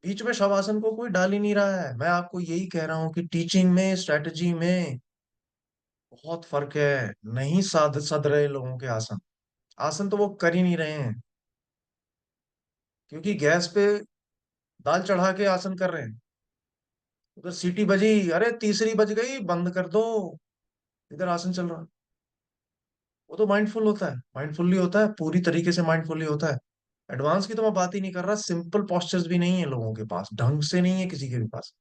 बीच में शवासन को कोई डाल ही नहीं रहा है। मैं आपको यही कह रहा हूँ कि टीचिंग में, स्ट्रेटजी में बहुत फर्क है। नहीं साध सध रहे लोगों के आसन। आसन तो वो कर ही नहीं रहे हैं, क्योंकि गैस पे दाल चढ़ा के आसन कर रहे हैं। उधर सीटी बजी, अरे तीसरी बज गई, बंद कर दो, इधर आसन चल रहा है। वो तो माइंडफुल होता है, माइंडफुल्ली होता है, पूरी तरीके से माइंडफुल्ली होता है। एडवांस की तो मैं बात ही नहीं कर रहा, सिंपल पोस्चर्स भी नहीं है लोगों के पास, ढंग से नहीं है किसी के भी पास।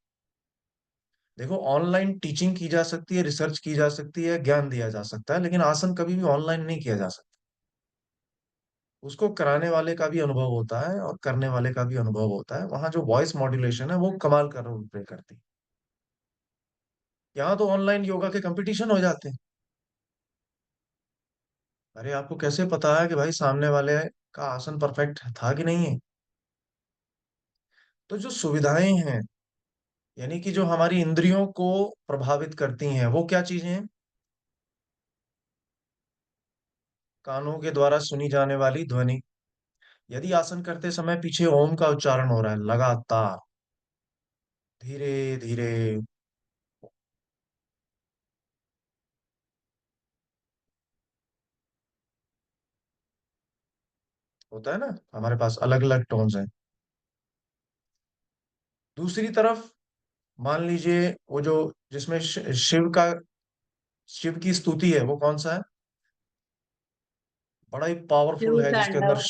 देखो, ऑनलाइन टीचिंग की जा सकती है, रिसर्च की जा सकती है, ज्ञान दिया जा सकता है, लेकिन आसन कभी भी ऑनलाइन नहीं किया जा सकता। उसको कराने वाले का भी अनुभव होता है और करने वाले का भी अनुभव होता है। वहां जो वॉइस मॉड्यूलेशन है वो कमाल का रोल प्ले करती है। यहाँ तो ऑनलाइन योगा के कंपटीशन हो जाते हैं। अरे आपको कैसे पता है कि भाई सामने वाले का आसन परफेक्ट था कि नहीं है? तो जो सुविधाएं हैं, यानी कि जो हमारी इंद्रियों को प्रभावित करती हैं, वो क्या चीजें हैं? कानों के द्वारा सुनी जाने वाली ध्वनि। यदि आसन करते समय पीछे ओम का उच्चारण हो रहा है लगातार, धीरे धीरे, होता है ना, हमारे पास अलग अलग टोन्स हैं। दूसरी तरफ मान लीजिए वो जो जिसमें शिव की स्तुति है, वो कौन सा है? बड़ा ही पावरफुल शिव है, जिसके अंदर तांडव।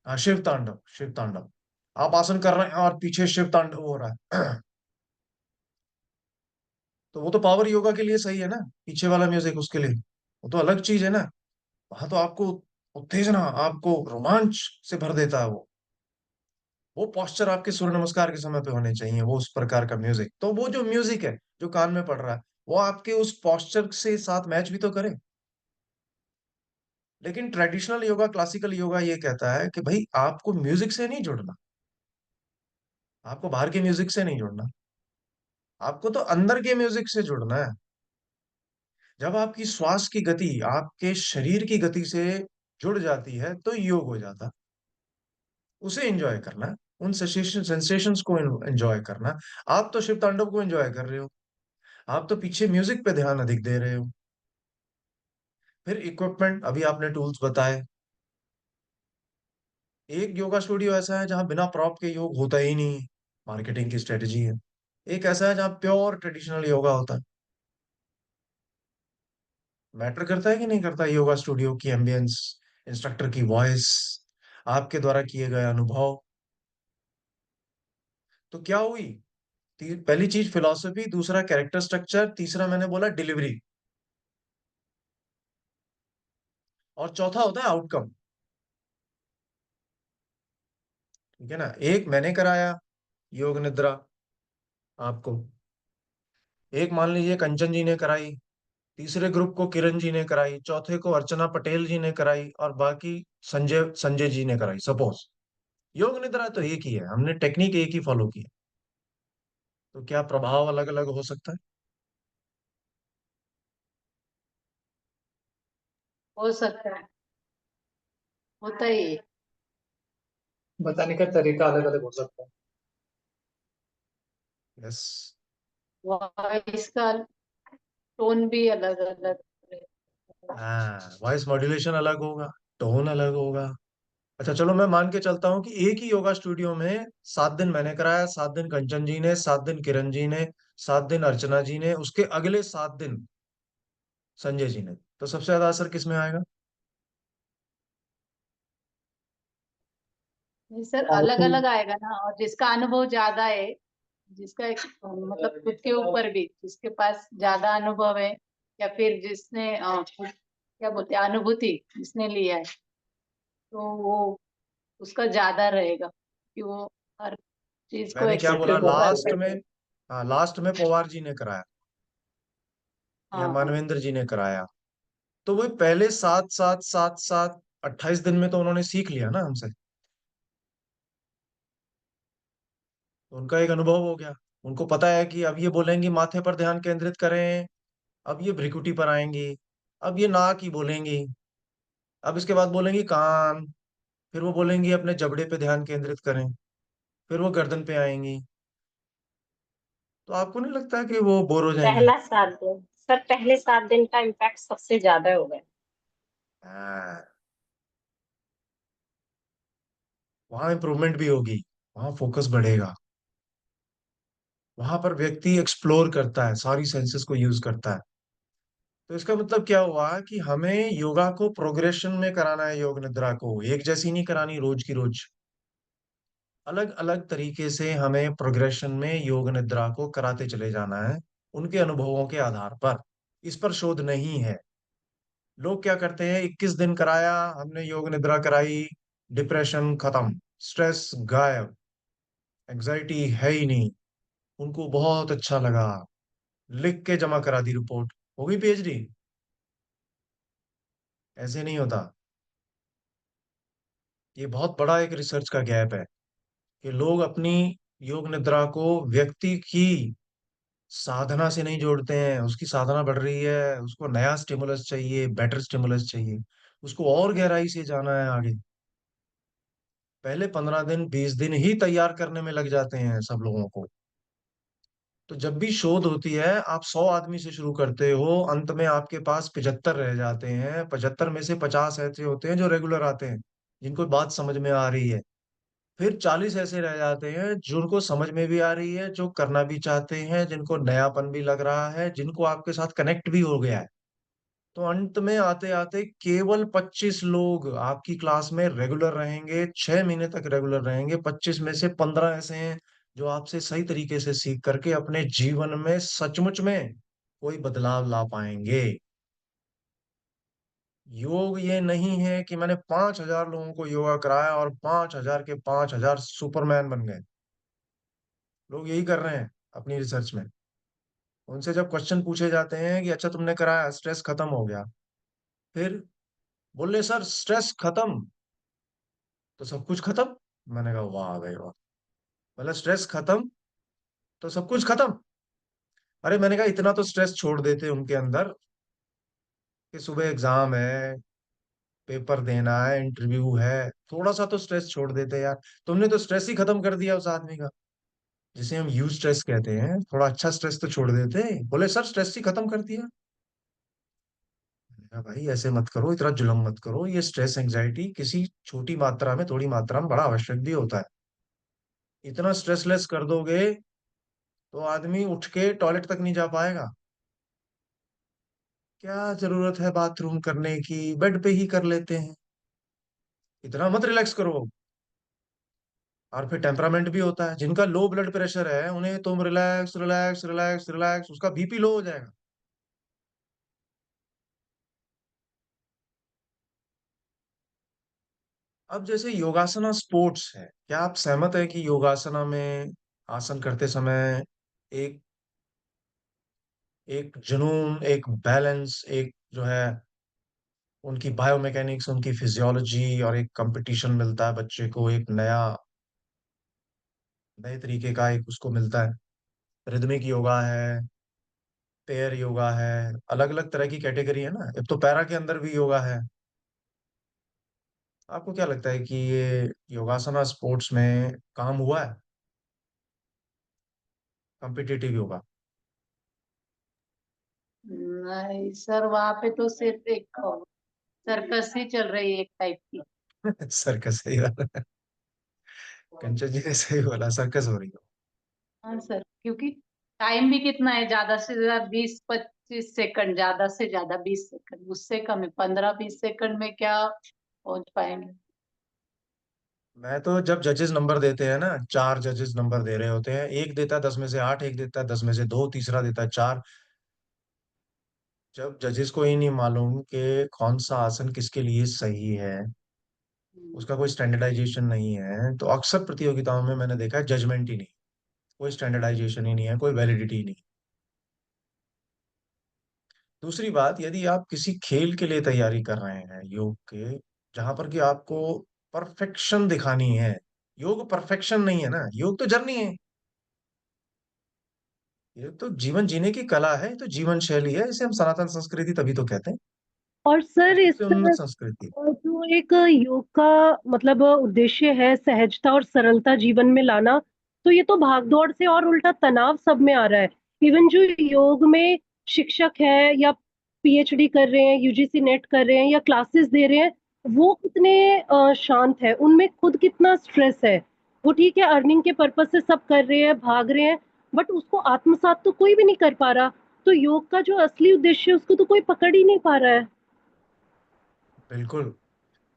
हाँ, शिव तांडव, शिव तांडव। आप आसन कर रहे हैं और पीछे शिव तांडव हो रहा है। तो वो तो पावर योगा के लिए सही है ना, पीछे वाला म्यूजिक उसके लिए, वो तो अलग चीज है ना। वहां तो आपको उत्तेजना, आपको रोमांच से भर देता है वो पॉस्चर आपके सूर्य नमस्कार के समय पे होने चाहिए, वो उस प्रकार का म्यूजिक। तो वो जो म्यूजिक है जो कान में पड़ रहा है, वो आपके उस पॉस्चर से साथ मैच भी तो करे। लेकिन ट्रेडिशनल योगा, क्लासिकल योगा ये कहता है कि भाई आपको म्यूजिक से नहीं जुड़ना, आपको बाहर के म्यूजिक से नहीं जुड़ना, आपको तो अंदर के म्यूजिक से जुड़ना है। जब आपकी श्वास की गति आपके शरीर की गति से जुड़ जाती है तो योग हो जाता है। उसे एंजॉय करना है, उन सेंसेशंस को एंजॉय करना। आप तो शिव तांडव को एंजॉय कर रहे हो, आप तो पीछे म्यूजिक पे ध्यान अधिक दे रहे हो। फिर इक्विपमेंट, अभी आपने टूल्स बताए। एक योगा स्टूडियो ऐसा है जहां बिना प्रॉप के योग होता ही नहीं, मार्केटिंग की स्ट्रेटेजी है। एक ऐसा है जहाँ प्योर ट्रेडिशनल योगा होता है। मैटर करता है कि नहीं करता योगा स्टूडियो की एम्बियंस, इंस्ट्रक्टर की वॉइस, आपके द्वारा किए गए अनुभव। तो क्या हुई? पहली चीज फिलॉसफी, दूसरा कैरेक्टर स्ट्रक्चर, तीसरा मैंने बोला डिलीवरी, और चौथा होता है आउटकम। ठीक है ना? एक मैंने कराया योग निद्रा आपको, एक मान लीजिए कंचन जी ने कराई, तीसरे ग्रुप को किरण जी ने कराई, चौथे को अर्चना पटेल जी ने कराई, और बाकी संजय संजय जी ने कराई, सपोज। योग निद्रा तो एक ही है, हमने टेक्निक एक ही फॉलो की है। तो क्या प्रभाव अलग अलग हो सकता है? हो सकता है, होता ही है। बताने का तरीका अलग अलग हो सकता है। यस। वॉइस का टोन भी अलग अलग। हाँ, वॉइस मॉड्यूलेशन अलग होगा, टोन अलग होगा। अच्छा चलो, मैं मान के चलता हूँ कि एक ही योगा स्टूडियो में 7 दिन मैंने कराया, 7 दिन कंचन जी ने, 7 दिन किरण जी ने, 7 दिन अर्चना जी ने, उसके अगले 7 दिन संजय जी ने। तो सबसे ज्यादा असर किस में आएगा? नहीं सर, अलग अलग आएगा ना, और जिसका अनुभव ज्यादा है, जिसका मतलब खुद के ऊपर भी, जिसके पास ज्यादा अनुभव है, या फिर जिसने क्या बोलते हैं, अनुभूति जिसने लिया है, तो वो उसका ज्यादा रहेगा कि वो हर चीज को मैंने क्या बोला एक्सपीरियंस कर लास्ट में? सके। हाँ, लास्ट में पवार जी ने कराया या हाँ हाँ। मानवेंद्र जी ने कराया। तो वो पहले सात सात सात सात 28 दिन में तो उन्होंने सीख लिया ना हमसे, तो उनका एक अनुभव हो गया। उनको पता है कि अब ये बोलेंगी माथे पर ध्यान केंद्रित करें, अब ये भ्रिकुटी पर आएंगी, अब ये नाक ही बोलेंगी, अब इसके बाद बोलेंगी कान, फिर वो बोलेंगी अपने जबड़े पे ध्यान केंद्रित करें, फिर वो गर्दन पे आएंगी। तो आपको नहीं लगता है कि वो बोर हो जाएंगी? पहला 7 दिन सर, पहले 7 दिन का इम्पैक्ट सबसे ज्यादा होगा। हाँ, वहां इंप्रूवमेंट भी होगी, वहां फोकस बढ़ेगा, वहां पर व्यक्ति एक्सप्लोर करता है, सारी सेंसेस को यूज करता है। तो इसका मतलब क्या हुआ कि हमें योगा को प्रोग्रेशन में कराना है, योग निद्रा को एक जैसी नहीं करानी रोज की रोज। अलग अलग तरीके से हमें प्रोग्रेशन में योग निद्रा को कराते चले जाना है, उनके अनुभवों के आधार पर। इस पर शोध नहीं है। लोग क्या करते हैं, 21 दिन कराया हमने योग निद्रा कराई, डिप्रेशन खत्म, स्ट्रेस गायब, एंग्जाइटी है ही नहीं, उनको बहुत अच्छा लगा, लिख के जमा करा दी रिपोर्ट, हो गई पीएचडी। ऐसे नहीं होता। ये बहुत बड़ा एक रिसर्च का गैप है कि लोग अपनी योग निद्रा को व्यक्ति की साधना से नहीं जोड़ते हैं। उसकी साधना बढ़ रही है, उसको नया स्टिमुलस चाहिए, बेटर स्टिमुलस चाहिए, उसको और गहराई से जाना है आगे। पहले 15 दिन 20 दिन ही तैयार करने में लग जाते हैं सब लोगों को। तो जब भी शोध होती है, आप 100 आदमी से शुरू करते हो, अंत में आपके पास 75 रह जाते हैं, 75 में से 50 ऐसे होते हैं जो रेगुलर आते हैं। जिनको बात समझ में आ रही है। फिर 40 ऐसे रह जाते हैं जिनको समझ में भी आ रही है, जो करना भी चाहते हैं, जिनको नयापन भी लग रहा है, जिनको आपके साथ कनेक्ट भी हो गया है। तो अंत में आते आते केवल 25 लोग आपकी क्लास में रेगुलर रहेंगे, 6 महीने तक रेगुलर रहेंगे। 25 में से 15 ऐसे हैं जो आपसे सही तरीके से सीख करके अपने जीवन में सचमुच में कोई बदलाव ला पाएंगे। योग ये नहीं है कि मैंने 5,000 लोगों को योगा कराया और 5,000 के 5,000 सुपरमैन बन गए। लोग यही कर रहे हैं अपनी रिसर्च में। उनसे जब क्वेश्चन पूछे जाते हैं कि अच्छा तुमने कराया, स्ट्रेस खत्म हो गया, फिर बोले सर स्ट्रेस खत्म तो सब कुछ खत्म। मैंने कहा वाह भाई वाह, मतलब स्ट्रेस खत्म तो सब कुछ खत्म। अरे मैंने कहा इतना तो स्ट्रेस छोड़ देते उनके अंदर कि सुबह एग्जाम है, पेपर देना है, इंटरव्यू है, थोड़ा सा तो स्ट्रेस छोड़ देते यार। तुमने तो स्ट्रेस ही खत्म कर दिया उस आदमी का, जिसे हम यूज स्ट्रेस कहते हैं। थोड़ा अच्छा स्ट्रेस तो छोड़ देते। बोले सर स्ट्रेस ही खत्म कर दिया। मैंने कहा भाई ऐसे मत करो, इतना जुल्म मत करो। ये स्ट्रेस एंजाइटी किसी छोटी मात्रा में, थोड़ी मात्रा में बड़ा आवश्यक भी होता है। इतना स्ट्रेसलेस कर दोगे तो आदमी उठ के टॉयलेट तक नहीं जा पाएगा। क्या जरूरत है बाथरूम करने की, बेड पे ही कर लेते हैं। इतना मत रिलैक्स करो। और फिर टेम्परामेंट भी होता है, जिनका लो ब्लड प्रेशर है उन्हें तुम रिलैक्स रिलैक्स रिलैक्स रिलैक्स, उसका बीपी लो हो जाएगा। अब जैसे योगासना स्पोर्ट्स है, क्या आप सहमत है कि योगासना में आसन करते समय एक एक जुनून, एक बैलेंस, एक जो है उनकी बायोमैकेनिक्स, उनकी फिजियोलॉजी, और एक कंपटीशन मिलता है बच्चे को, एक नया नए तरीके का एक उसको मिलता है। रिदमिक योगा है, पेयर योगा है, अलग अलग तरह की कैटेगरी है ना। अब तो पैरा के अंदर भी योगा है। आपको क्या लगता है कि ये योगासना स्पोर्ट्स में काम हुआ है, कॉम्पिटिटिव योगा? नहीं सर, वहां पे तो सिर्फ एक सर्कस ही चल रही है, एक टाइप की। सर्कस सही वाला, कंचन जी ने सही बोला, सर्कस हो रही हो। हाँ सर, क्योंकि टाइम भी कितना है, ज्यादा से ज्यादा 20-25 सेकंड, ज्यादा से ज्यादा 20 सेकंड, उससे कम है। 15-20 सेकंड में क्या पहुंच पाएंगे। मैं तो जब जजेस नंबर देते हैं ना, 4 जजेस नंबर दे रहे होते हैं, एक देता है 10 में से 8, एक देता है 10 में से 2, तीसरा देता है 4। जब जजेस को ही नहीं मालूम कि कौन सा आसन किसके लिए सही है, हम्म। उसका कोई स्टैंडर्डाइजेशन नहीं है, तो अक्सर प्रतियोगिताओं में मैंने देखा है जजमेंट ही नहीं, कोई स्टैंडर्डाइजेशन ही नहीं है, कोई वैलिडिटी ही नहीं। दूसरी बात, यदि आप किसी खेल के लिए तैयारी कर रहे हैं योग के, जहां पर कि आपको परफेक्शन दिखानी है, योग परफेक्शन नहीं है ना, योग तो जर्नी है। ये तो जीवन जीने की कला है, ये तो जीवन शैली है, इसे हम सनातन संस्कृति तभी तो कहते हैं, और और सर सबसे इसका उन्नत संस्कृति। जो एक योग का मतलब उद्देश्य है सहजता और सरलता जीवन में लाना, तो ये तो भागदौड़ से और उल्टा तनाव सब में आ रहा है। इवन जो योग में शिक्षक है या पीएचडी कर रहे हैं, यूजीसी नेट कर रहे हैं या क्लासेस दे रहे हैं, वो कितने शांत है, उनमें खुद कितना स्ट्रेस है। वो ठीक है अर्निंग के पर्पज से सब कर रहे हैं, भाग रहे हैं, बट उसको आत्मसात तो कोई भी नहीं कर पा रहा। तो योग का जो असली उद्देश्य है उसको तो कोई पकड़ ही नहीं पा रहा है। बिल्कुल।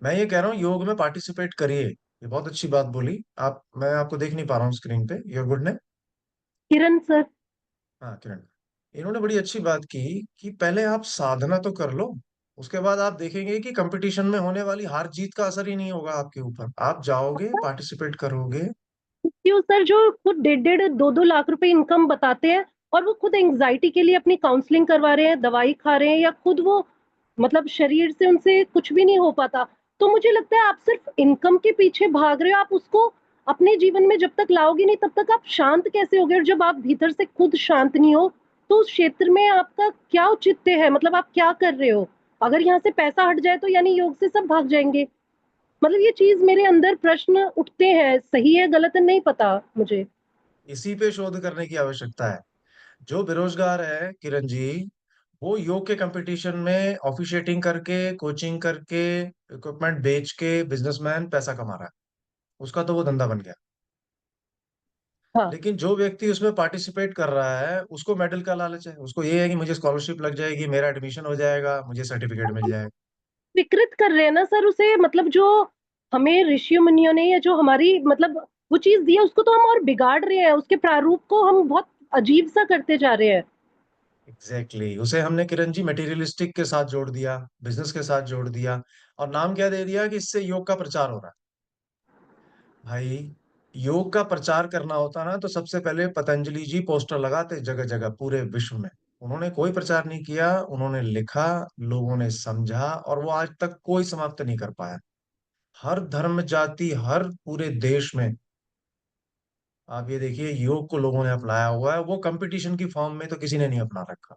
मैं ये कह रहा हूँ योग में पार्टिसिपेट करिए, ये बहुत अच्छी बात बोली आप। मैं आपको देख नहीं पा रहा हूँ स्क्रीन पे, योर गुड ने। किरण सर। हाँ किरण, इन्होंने बड़ी अच्छी बात की कि पहले आप साधना तो कर लो, उसके बाद आप देखेंगे कि कंपटीशन में होने वाली हार जीत का असर ही नहीं होगा आपके ऊपर। आप जाओगे, पार्टिसिपेट करोगे। क्यों सर, जो खुद 1.5-2 लाख रुपए इनकम बताते हैं और वो खुद एंजाइटी के लिए अपनी काउंसलिंग करवा रहे हैं, दवाई खा रहे हैं, या खुद वो मतलब शरीर से उनसे कुछ भी नहीं हो पाता, तो मुझे लगता है आप सिर्फ इनकम के पीछे भाग रहे हो। आप उसको अपने जीवन में जब तक लाओगे नहीं तब तक आप शांत कैसे होगे, और जब आप भीतर से खुद शांत नहीं हो तो उस क्षेत्र में आपका क्या औचित्य है, मतलब आप क्या कर रहे हो। अगर यहाँ से पैसा हट जाए तो यानी योग से सब भाग जाएंगे। मतलब ये चीज मेरे अंदर प्रश्न उठते हैं, सही है गलत है नहीं पता मुझे। इसी पे शोध करने की आवश्यकता है। जो बेरोजगार है किरण जी, वो योग के कंपटीशन में ऑफिशिएटिंग करके, कोचिंग करके, इक्विपमेंट बेच के बिजनेसमैन पैसा कमा रहा है, उसका तो वो धंधा बन गया। हाँ, लेकिन जो व्यक्ति उसमें पार्टिसिपेट कर रहा है उसको मेडल का लालच है, उसको ये है कि मुझे स्कॉलरशिप लग जाएगी, मेरा एडमिशन हो जाएगा, मुझे सर्टिफिकेट मिल जाएगा। विकृत कर रहे हैं ना सर उसे, मतलब जो हमें ऋषि मुनियों ने या जो हमारी मतलब वो चीज दी है उसको तो हम और बिगाड़ रहे हैं, उसके प्रारूप को हम बहुत अजीब सा करते जा रहे हैं। Exactly exactly। उसे हमने किरण जी मटेरियलिस्टिक के साथ जोड़ दिया, बिजनेस के साथ जोड़ दिया, और नाम क्या दे दिया कि इससे योग का प्रचार हो रहा है। भाई, योग का प्रचार करना होता ना तो सबसे पहले पतंजलि जी पोस्टर लगाते जगह जगह पूरे विश्व में। उन्होंने कोई प्रचार नहीं किया, उन्होंने लिखा, लोगों ने समझा, और वो आज तक कोई समाप्त नहीं कर पाया। हर धर्म जाति, हर पूरे देश में आप ये देखिए योग को लोगों ने अपनाया हुआ है, वो कंपटीशन की फॉर्म में तो किसी ने नहीं अपना रखा।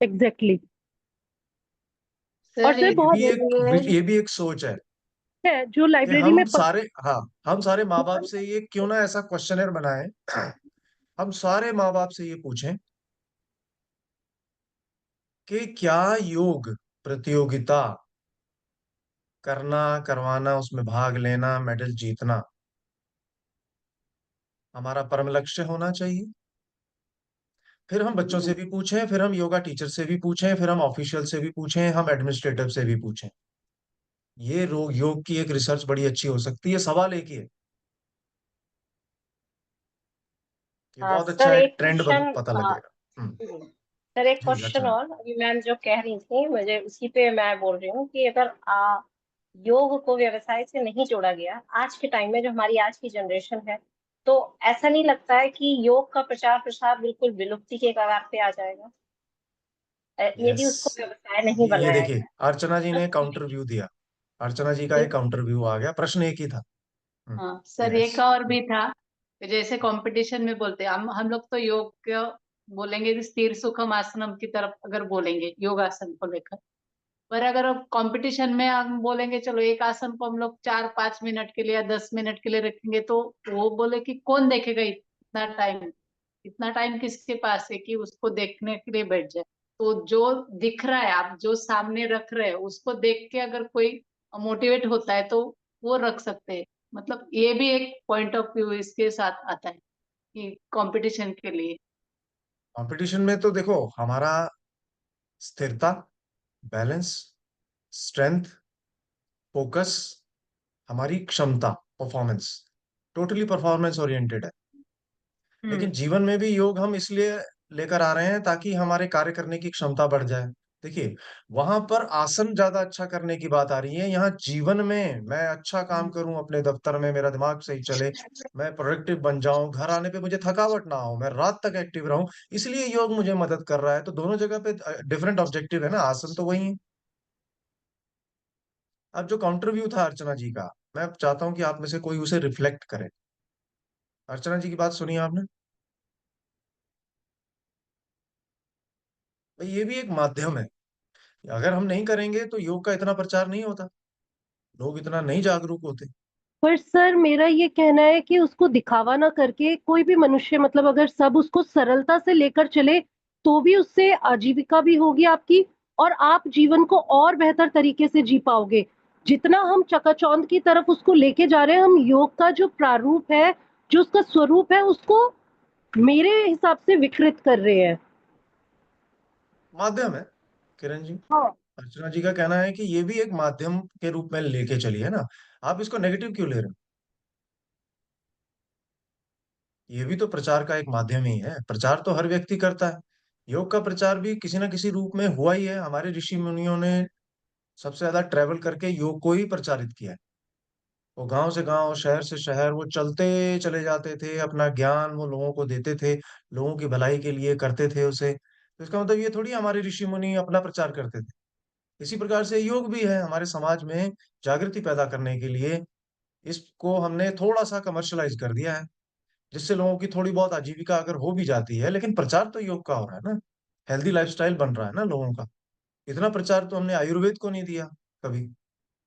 Exactly exactly। और सर सर ये बहुत भी एक ये भी एक सोच है है जो कि लाइब्रेरी हम में सारे, हाँ, हम सारे माँ बाप से ये क्यों ना ऐसा क्वेश्चनर बनाए, हम सारे माँ बाप से ये पूछें कि क्या योग प्रतियोगिता करना, करवाना, उसमें भाग लेना, मेडल जीतना हमारा परम लक्ष्य होना चाहिए। फिर हम बच्चों से भी पूछें, फिर हम योगा टीचर से भी पूछें, फिर हम ऑफिशियल से भी पूछें, हम एडमिनिस्ट्रेटिव से भी पूछें। ये योग की एक रिसर्च बड़ी अच्छी हो सकती है। सवाल एक ही है, ये बहुत अच्छा सर एक एक ट्रेंड क्वेश्चन, पता लगेगा। सर एक जी क्वेश्चन अर्चना जी। और अभी मैम जो कह रही थी मुझे उसी पे मैं बोल रही हूँ कि अगर योग को व्यवसाय से नहीं जोड़ा गया आज के टाइम में, जो हमारी आज की जनरेशन है, तो ऐसा नहीं लगता है कि योग का प्रचार प्रसार बिल्कुल विलुप्ति के कगार पे आ जाएगा यस, यदि उसको व्यवसाय नहीं ये बनाया देखिए गया। अर्चना जी ने काउंटर व्यू दिया, अर्चना जी का एक काउंटर व्यू आ गया, प्रश्न एक ही था। हाँ सर, यस। एक और भी था कि जैसे कंपटीशन में बोलते हैं हम लोग तो योग को बोलेंगे कि स्थिर सुखम आसनम की तरफ अगर बोलेंगे योगासन को लेकर, पर अगर कंपटीशन में हम बोलेंगे चलो एक आसन को हम लोग 4-5 मिनट के लिए या 10 मिनट के लिए रखेंगे, तो वो बोले कि कौन देखेगा इतना टाइम, इतना टाइम किसके पास है कि उसको देखने के लिए बैठ जाए। तो जो दिख रहा है, आप जो सामने रख रहे हैं उसको देख के अगर कोई मोटिवेट होता है तो वो रख सकते हैं। मतलब ये भी एक पॉइंट ऑफ व्यू इसके साथ आता है कि कंपटीशन के लिए। कंपटीशन में तो देखो हमारा स्थिरता, बैलेंस, स्ट्रेंथ, फोकस, हमारी क्षमता, परफॉर्मेंस, टोटली परफॉर्मेंस ओरिएंटेड है। लेकिन हम्म। जीवन में भी योग हम इसलिए लेकर आ रहे हैं ताकि हमारे कार्य करने की क्षमता बढ़ जाए। देखिए, वहां पर आसन ज्यादा अच्छा करने की बात आ रही है, यहाँ जीवन में मैं अच्छा काम करूं, अपने दफ्तर में मेरा दिमाग सही चले, मैं प्रोडक्टिव बन जाऊं, घर आने पे मुझे थकावट ना हो, मैं रात तक एक्टिव रहूं, इसलिए योग मुझे मदद कर रहा है। तो दोनों जगह पे डिफरेंट ऑब्जेक्टिव है ना, आसन तो वही है। अब जो काउंटर व्यू था अर्चना जी का, मैं चाहता हूं कि आप में से कोई उसे रिफ्लेक्ट करे। अर्चना जी की बात सुनिए आपने, भाई ये भी एक माध्यम है। अगर हम नहीं करेंगे तो योग का इतना प्रचार नहीं होता, लोग इतना नहीं जागरूक होते। पर सर मेरा ये कहना है कि उसको दिखावा ना करके कोई भी मनुष्य, मतलब अगर सब उसको सरलता से लेकर चले तो भी उससे आजीविका भी होगी आपकी, और आप जीवन को और बेहतर तरीके से जी पाओगे। जितना हम चकाचौंध की तरफ उसको लेके जा रहे हैं, हम योग का जो प्रारूप है, जो उसका स्वरूप है, उसको मेरे हिसाब से विकृत कर रहे हैं। माध्यम है किरण जी। हाँ, अर्चना जी का कहना है कि ये भी एक माध्यम के रूप में लेके चलिए ना, आप इसको नेगेटिव क्यों ले रहे हो? ये भी तो प्रचार का एक माध्यम ही है, प्रचार तो हर व्यक्ति करता है। योग का प्रचार भी किसी ना किसी रूप में हुआ ही है, हमारे ऋषि मुनियों ने सबसे ज्यादा ट्रेवल करके योग को ही प्रचारित किया है। वो गांव से गांव, शहर से शहर, वो चलते चले जाते थे, अपना ज्ञान वो लोगों को देते थे, लोगों की भलाई के लिए करते थे उसे। तो इसका मतलब ये थोड़ी हमारे ऋषि मुनि अपना प्रचार करते थे। इसी प्रकार से योग भी है हमारे समाज में जागृति पैदा करने के लिए, इसको हमने थोड़ा सा कमर्शलाइज कर दिया है, जिससे लोगों की थोड़ी बहुत आजीविका अगर हो भी जाती है, लेकिन प्रचार तो योग का हो रहा है ना, हेल्दी लाइफस्टाइल बन रहा है ना लोगों का। इतना प्रचार तो हमने आयुर्वेद को नहीं दिया कभी,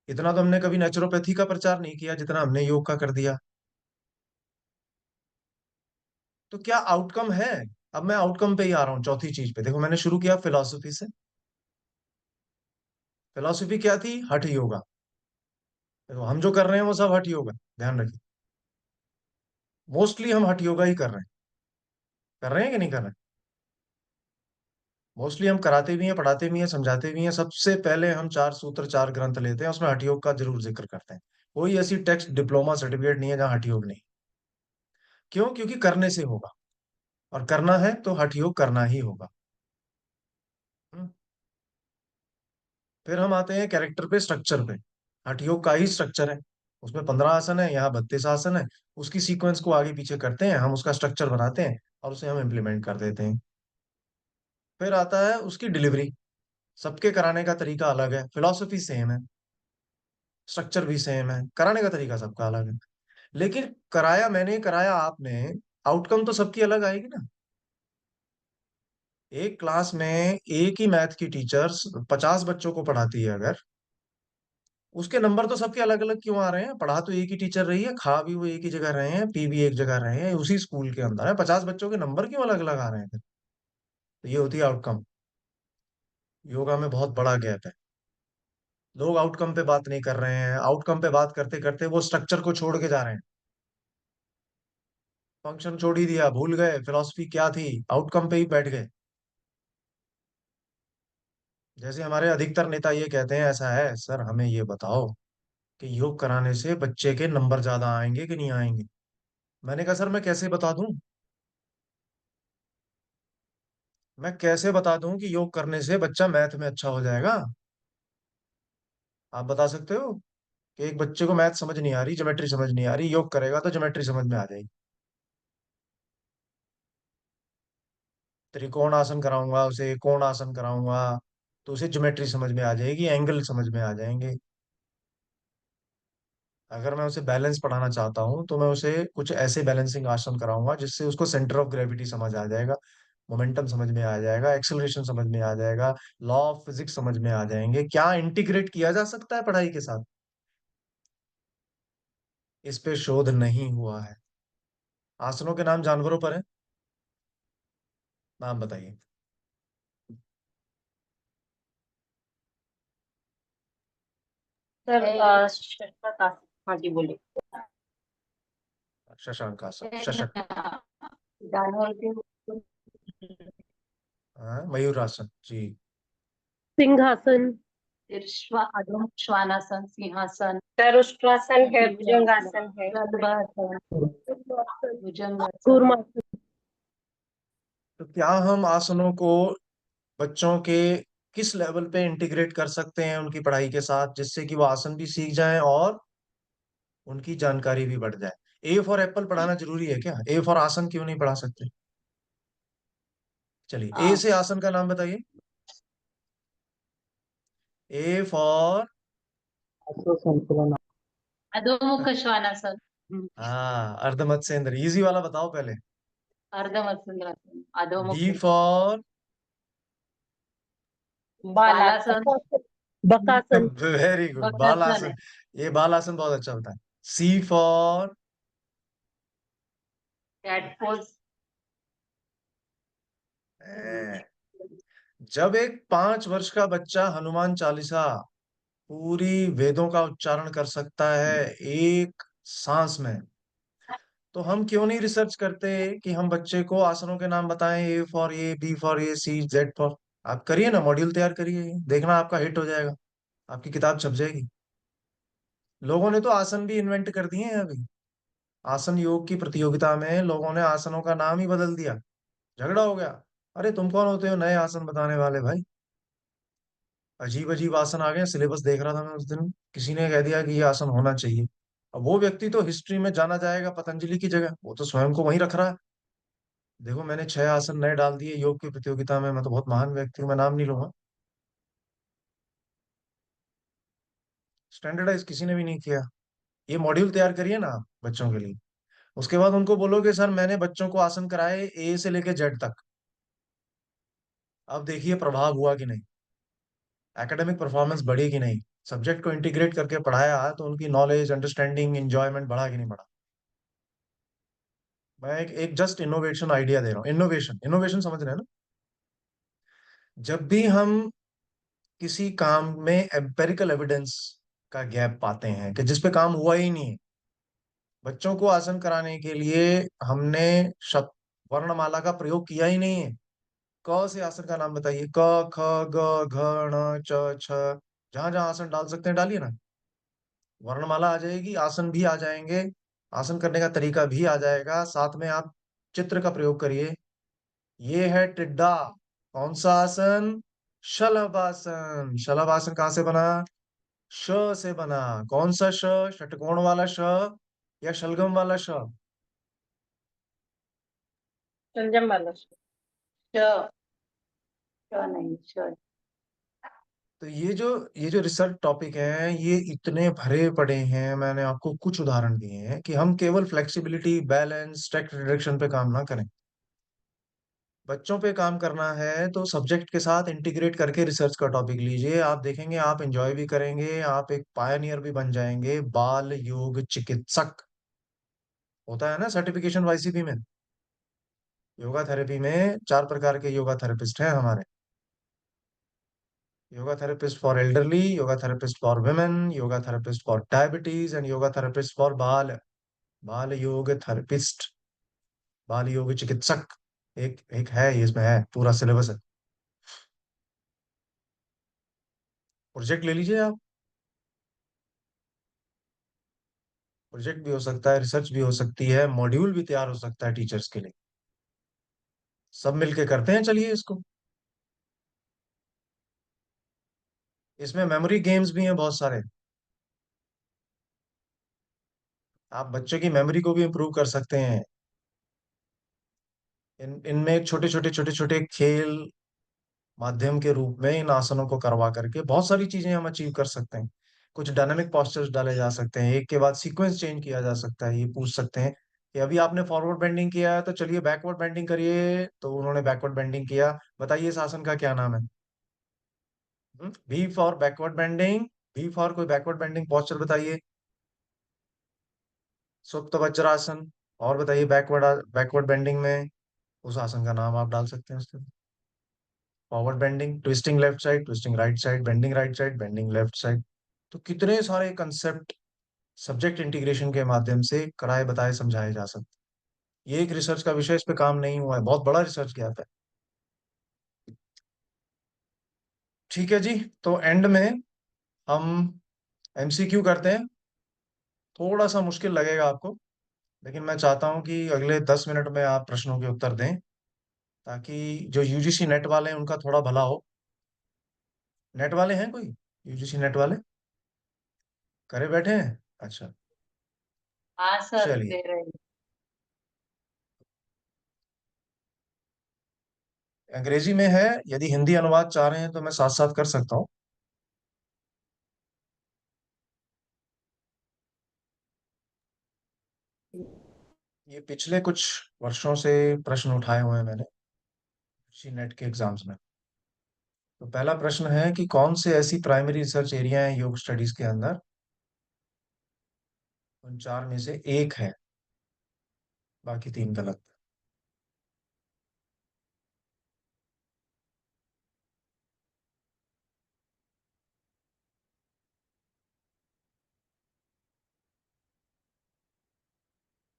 इतना तो हमने कभी नेचुरोपैथी का प्रचार नहीं किया जितना हमने योग का कर दिया। तो क्या आउटकम है? अब मैं आउटकम पे ही आ रहा हूँ, चौथी चीज पे। देखो मैंने शुरू किया फिलोसफी से। फिलोसफी क्या थी? हठ योगा। देखो हम जो कर रहे हैं वो सब हठ योगा, ध्यान रखिए। मोस्टली हम हठ योगा ही कर रहे हैं कि नहीं कर रहे हैं? मोस्टली हम कराते भी हैं, पढ़ाते भी हैं, समझाते भी हैं। सबसे पहले हम चार सूत्र, चार ग्रंथ लेते हैं, उसमें हठ योग का जरूर जिक्र करते हैं। कोई ऐसी टेक्स्ट, डिप्लोमा, सर्टिफिकेट नहीं है जहाँ हठ योग नहीं। क्यों? क्योंकि करने से होगा, और करना है तो हठ योग करना ही होगा। हम्म। फिर हम आते हैं कैरेक्टर पे, स्ट्रक्चर पे। हठ योग का ही स्ट्रक्चर है, उसमें 15 आसन है, यहाँ 32 आसन है। उसकी सीक्वेंस को आगे पीछे करते हैं हम, उसका स्ट्रक्चर बनाते हैं और उसे हम इम्प्लीमेंट कर देते हैं। फिर आता है उसकी डिलीवरी। सबके कराने का तरीका अलग है, फिलॉसफी सेम है, स्ट्रक्चर भी सेम है, कराने का तरीका सबका अलग है। लेकिन कराया मैंने, कराया आपने, आउटकम तो सबकी अलग आएगी ना। एक क्लास में एक ही मैथ की टीचर्स 50 बच्चों को पढ़ाती है अगर, उसके नंबर तो सबके अलग अलग क्यों आ रहे हैं? पढ़ा तो एक ही टीचर रही है, खा भी वो एक ही जगह रहे हैं, पी भी एक जगह रहे हैं, उसी स्कूल के अंदर है, 50 बच्चों के नंबर क्यों अलग अलग आ रहे हैं फिर? तो ये होती है आउटकम। योगा में बहुत बड़ा गैप है। लोग आउटकम पे बात नहीं कर रहे हैं, आउटकम पे बात करते करते वो स्ट्रक्चर को छोड़ के जा रहे हैं। फंक्शन छोड़ ही दिया, भूल गए फिलॉसफी क्या थी, आउटकम पे ही बैठ गए। जैसे हमारे अधिकतर नेता ये कहते हैं, ऐसा है सर, हमें ये बताओ कि योग कराने से बच्चे के नंबर ज्यादा आएंगे कि नहीं आएंगे। मैंने कहा सर मैं कैसे बता दूं, मैं कैसे बता दूं कि योग करने से बच्चा मैथ में अच्छा हो जाएगा? आप बता सकते हो कि एक बच्चे को मैथ समझ नहीं आ रही, ज्योमेट्री समझ नहीं आ रही, योग करेगा तो ज्योमेट्री समझ में आ जाएगी। त्रिकोण आसन कराऊंगा उसे, कोण आसन कराऊंगा, तो उसे ज्योमेट्री समझ में आ जाएगी, एंगल समझ में आ जाएंगे। अगर मैं उसे बैलेंस पढ़ाना चाहता हूँ तो मैं उसे कुछ ऐसे बैलेंसिंग आसन कराऊंगा जिससे उसको सेंटर ऑफ ग्रेविटी समझ आ जाएगा, मोमेंटम समझ में आ जाएगा, एक्सेलरेशन समझ में आ जाएगा, लॉ ऑफ फिजिक्स समझ में आ जाएंगे। क्या इंटीग्रेट किया जा सकता है पढ़ाई के साथ? इस पे शोध नहीं हुआ है। आसनों के नाम जानवरों पर है, नाम बताइए। सर है शस्त्रक आसन। हाँ जी बोलिए। शशांक आसन, है शशक, ना, जानवर के हाँ, मयूर आसन जी। सिंहासन। फिर अधम श्वानासन, सिंहासन, सर उष्ट्रासन है, भुजंगासन है। गलभासन, कूर्मासन। भुजंगासन। कूर्मासन। तो क्या हम आसनों को बच्चों के किस लेवल पे इंटीग्रेट कर सकते हैं उनकी पढ़ाई के साथ, जिससे कि वो आसन भी सीख जाएं और उनकी जानकारी भी बढ़ जाए? ए फॉर एप्पल पढ़ाना जरूरी है क्या? ए फॉर आसन क्यों नहीं पढ़ा सकते? चलिए ए हाँ, से आसन का नाम बताइए। ए फॉर, अधोमुख श्वानासन, हाँ, अर्ध मत्स्येंद्र, इजी वाला बताओ पहले। अर्ध मत्स्येंद्रासन, बी अधोमुख फॉर, बालासन। बालासन, बकासन। बकासन। वेरी गुड, बाल बकासन है, आसन। ये बाल आसन बहुत अच्छा होता है। सी फॉर, कैट पोज। जब एक 5 वर्ष का बच्चा हनुमान चालीसा पूरी वेदों का उच्चारण कर सकता है एक सांस में, तो हम क्यों नहीं रिसर्च करते कि हम बच्चे को आसनों के नाम बताएं? ए फॉर ये, बी फॉर ये, सी, जेड फॉर। आप करिए ना, मॉड्यूल तैयार करिए, देखना आपका हिट हो जाएगा, आपकी किताब छप जाएगी। लोगों ने तो आसन भी इन्वेंट कर दिए हैं अभी। आसन योग की प्रतियोगिता में लोगों ने आसनों का नाम ही बदल दिया, झगड़ा हो गया। अरे तुम कौन होते हो नए आसन बताने वाले भाई? अजीब अजीब आसन आ गए, सिलेबस देख रहा था मैं उस दिन, किसी ने कह दिया कि ये आसन होना चाहिए। अब वो व्यक्ति तो हिस्ट्री में जाना जाएगा पतंजलि की जगह, वो तो स्वयं को वहीं रख रहा है। देखो मैंने 6 आसन नए डाल दिए योग की प्रतियोगिता में, मैं तो बहुत महान व्यक्ति हूँ, मैं नाम नहीं लूंगा। स्टैंडर्डाइज किसी ने भी नहीं किया। ये मॉड्यूल तैयार करिए ना आप बच्चों के लिए, उसके बाद उनको बोलोगे सर मैंने बच्चों को आसन कराए ए से लेके जेड तक। अब देखिए प्रभाव हुआ कि नहीं, एकेडमिक परफॉर्मेंस बढ़ी कि नहीं, सब्जेक्ट को इंटीग्रेट करके पढ़ाया तो उनकी नॉलेज, अंडरस्टैंडिंग, इंजॉयमेंट बढ़ा कि नहीं बढ़ा? मैं एक जस्ट इनोवेशन आइडिया दे रहा हूँ। इनोवेशन इनोवेशन समझ रहे हैं ना? जब भी हम किसी काम में एम्पेरिकल एविडेंस का गैप पाते हैं कि जिस पे काम हुआ ही नहीं है, बच्चों को आसन कराने के लिए हमने शब्द वर्णमाला का प्रयोग किया ही नहीं है। क से आसन का नाम बताइए, क ख ग घ ण च छ। जहां जहां आसन डाल सकते हैं डालिए ना। वर्णमाला आ जाएगी, आसन भी आ जाएंगे, आसन करने का तरीका भी आ जाएगा, साथ में आप चित्र का प्रयोग करिए। ये है टिड्डा। कौन सा आसन? शलभासन। शलभासन कहाँ से बना? श से बना। कौन सा श? षटकोण वाला श या शलगम वाला श? संजम वाला। श श नहीं श। तो ये जो रिसर्च टॉपिक है, ये इतने भरे पड़े हैं। मैंने आपको कुछ उदाहरण दिए हैं कि हम केवल फ्लेक्सिबिलिटी, बैलेंस, स्ट्रेस रिडक्शन पे काम ना करें। बच्चों पे काम करना है तो सब्जेक्ट के साथ इंटीग्रेट करके रिसर्च का टॉपिक लीजिए। आप देखेंगे, आप एंजॉय भी करेंगे, आप एक पायनियर भी बन जाएंगे। बाल योग चिकित्सक होता है ना सर्टिफिकेशन वाईसीपी में। योगा थेरेपी में 4 प्रकार के योगा थेरेपिस्ट हैं हमारे। Yoga therapist for elderly, yoga therapist for women, yoga therapist for diabetes and yoga therapist for बाल। बाल योग थेरेपिस्ट, बाल योग चिकित्सक, एक एक है, ये इसमें है, पूरा सिलेबस है। प्रोजेक्ट ले लीजिए आप। प्रोजेक्ट भी हो सकता है, रिसर्च भी हो सकती है, मॉड्यूल भी तैयार हो सकता है टीचर्स के लिए। सब मिलके करते हैं, चलिए इसको। इसमें मेमोरी गेम्स भी हैं बहुत सारे। आप बच्चे की मेमोरी को भी इम्प्रूव कर सकते हैं। इनमें छोटे छोटे खेल माध्यम के रूप में इन आसनों को करवा करके बहुत सारी चीजें हम अचीव कर सकते हैं। कुछ डायनामिक पोस्चर्स डाले जा सकते हैं, एक के बाद सीक्वेंस चेंज किया जा सकता है। ये पूछ सकते हैं कि अभी आपने फॉरवर्ड बेंडिंग किया है तो चलिए बैकवर्ड बेंडिंग करिए, तो उन्होंने बैकवर्ड बेंडिंग किया। बताइए इस आसन का क्या नाम है? B for backward bending. B for कोई बैकवर्ड बेंडिंग पोस्चर बताइए। सुप्त वज्रासन। और बताइए बैकवर्ड बैकवर्ड बेंडिंग में उस आसन का नाम आप डाल सकते हैं उसके। Forward bending, twisting left side, twisting right side, bending right side, bending left side. तो कितने सारे कंसेप्ट सब्जेक्ट इंटीग्रेशन के माध्यम से कराए बताए समझाए जा सकते। ये एक रिसर्च का विषय, इस पे काम नहीं हुआ है, बहुत बड़ा रिसर्च गैप है। ठीक है जी। तो एंड में हम एमसीक्यू करते हैं। थोड़ा सा मुश्किल लगेगा आपको, लेकिन मैं चाहता हूं कि अगले 10 मिनट में आप प्रश्नों के उत्तर दें, ताकि जो यूजीसी नेट वाले हैं उनका थोड़ा भला हो। नेट वाले हैं कोई? यूजीसी नेट वाले करे बैठे हैं? अच्छा। हाँ सर चलिए। दे रहे हैं। अंग्रेजी में है, यदि हिंदी अनुवाद चाह रहे हैं तो मैं साथ साथ कर सकता हूँ। ये पिछले कुछ वर्षों से प्रश्न उठाए हुए हैं मैंने यूजीसी नेट के एग्जाम्स में। तो पहला प्रश्न है कि कौन से ऐसी प्राइमरी रिसर्च एरिया है योग स्टडीज के अंदर, उन 4 में से एक है, बाकी 3 गलत।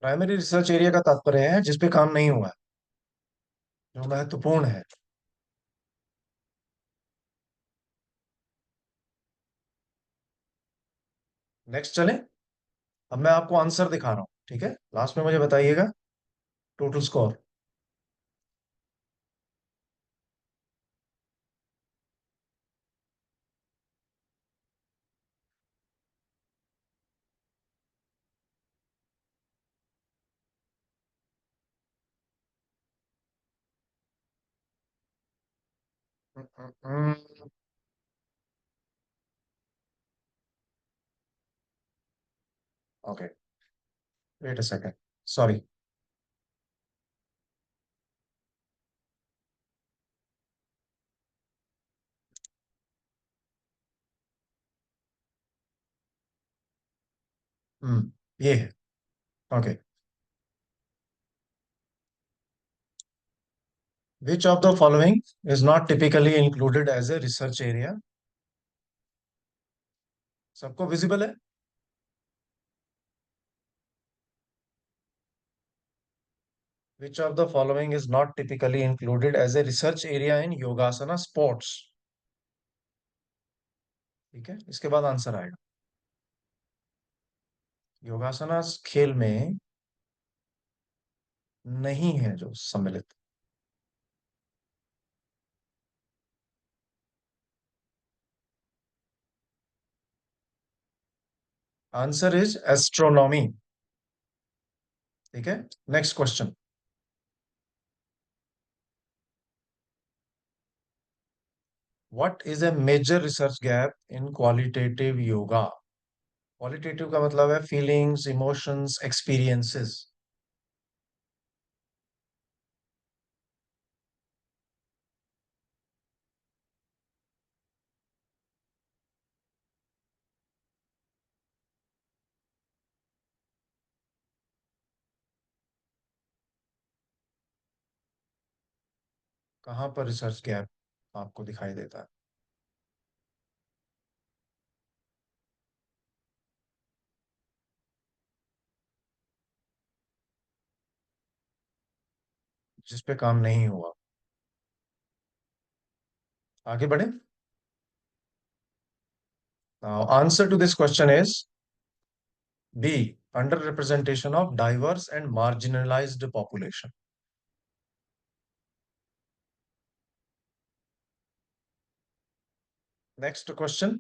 प्राइमरी रिसर्च एरिया का तात्पर्य है जिस पे काम नहीं हुआ है, जो महत्वपूर्ण है। नेक्स्ट चले। अब मैं आपको आंसर दिखा रहा हूँ, ठीक है? लास्ट में मुझे बताइएगा total score. Okay, wait a second, sorry. ये है। Okay. Which of the following is not typically included as a research area? सबको विजिबल है? Which of the following is not typically included as a research area in योगासना sports? ठीक है, इसके बाद आंसर आएगा। योगासना खेल में नहीं है जो सम्मिलित। Answer is astronomy. ठीक है, next question. What is a major research gap in qualitative yoga? Qualitative का मतलब है फीलिंग्स, इमोशंस, एक्सपीरियंसेस। कहाँ पर रिसर्च गैप आपको दिखाई देता है? जिस पे काम नहीं हुआ। आगे बढ़े। Answer to this question is B, under representation of diverse and marginalised population. Next question.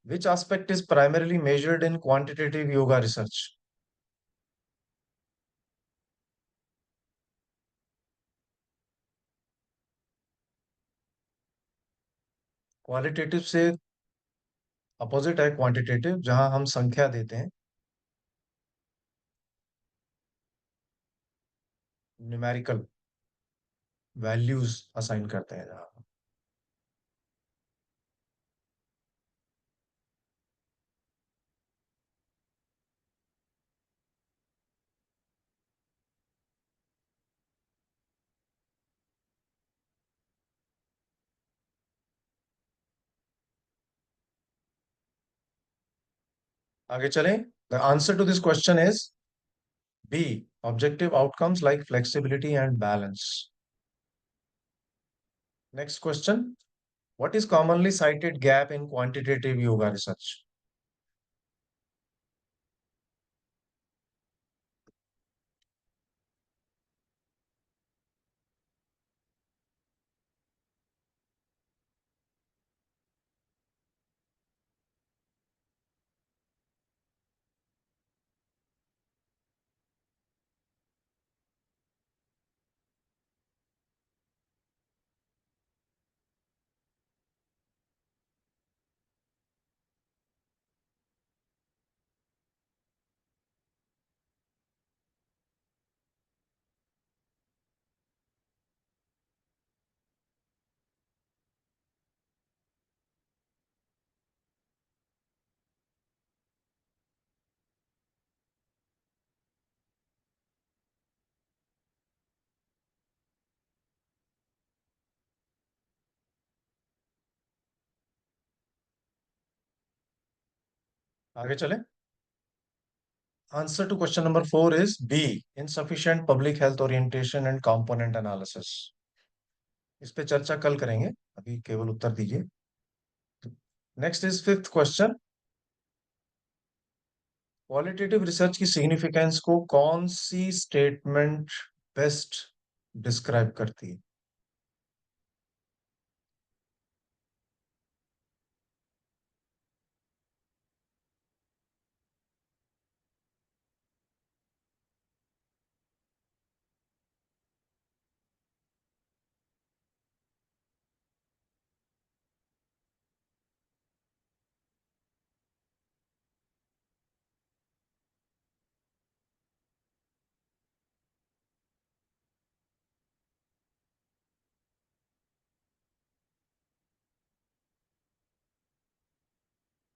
Which aspect is primarily measured in quantitative yoga research? Qualitative से अपोजिट है क्वांटिटेटिव, जहां हम संख्या देते हैं, न्यूमेरिकल वैल्यूज असाइन करते हैं जहां। आगे चलें। The answer to this question is B, objective outcomes like flexibility and balance. Next question. What is commonly cited gap in quantitative yoga research? आगे चलें। Answer to question number 4 is B, insufficient public health orientation and component analysis. इस पे चर्चा कल करेंगे, अभी केवल उत्तर दीजिए। Next is fifth question. Qualitative research की सिग्निफिकेंस को कौन सी स्टेटमेंट बेस्ट डिस्क्राइब करती है?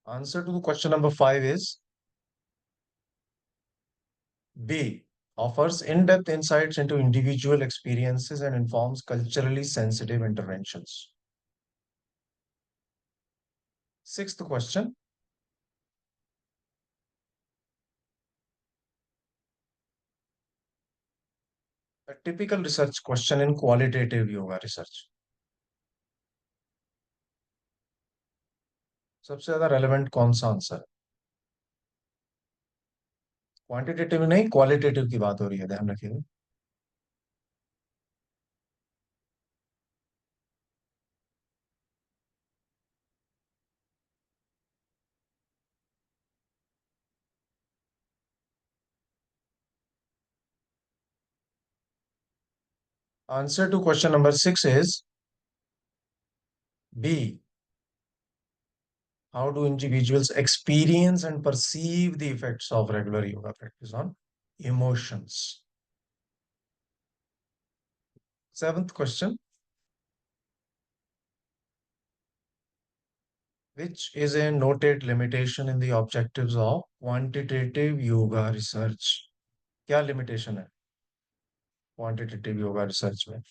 Answer to question number 5 is B, offers in-depth insights into individual experiences and informs culturally sensitive interventions. Sixth question. A typical research question in qualitative yoga research. सबसे ज्यादा रेलेवेंट कौन सा आंसर है? क्वांटिटेटिव नहीं, क्वालिटेटिव की बात हो रही है, ध्यान रखिएगा. Answer to question number 6 is B. How do individuals experience and perceive the effects of regular yoga practice on emotions? Seventh question. Which is a noted limitation in the objectives of quantitative yoga research? क्या limitation है quantitative yoga research में?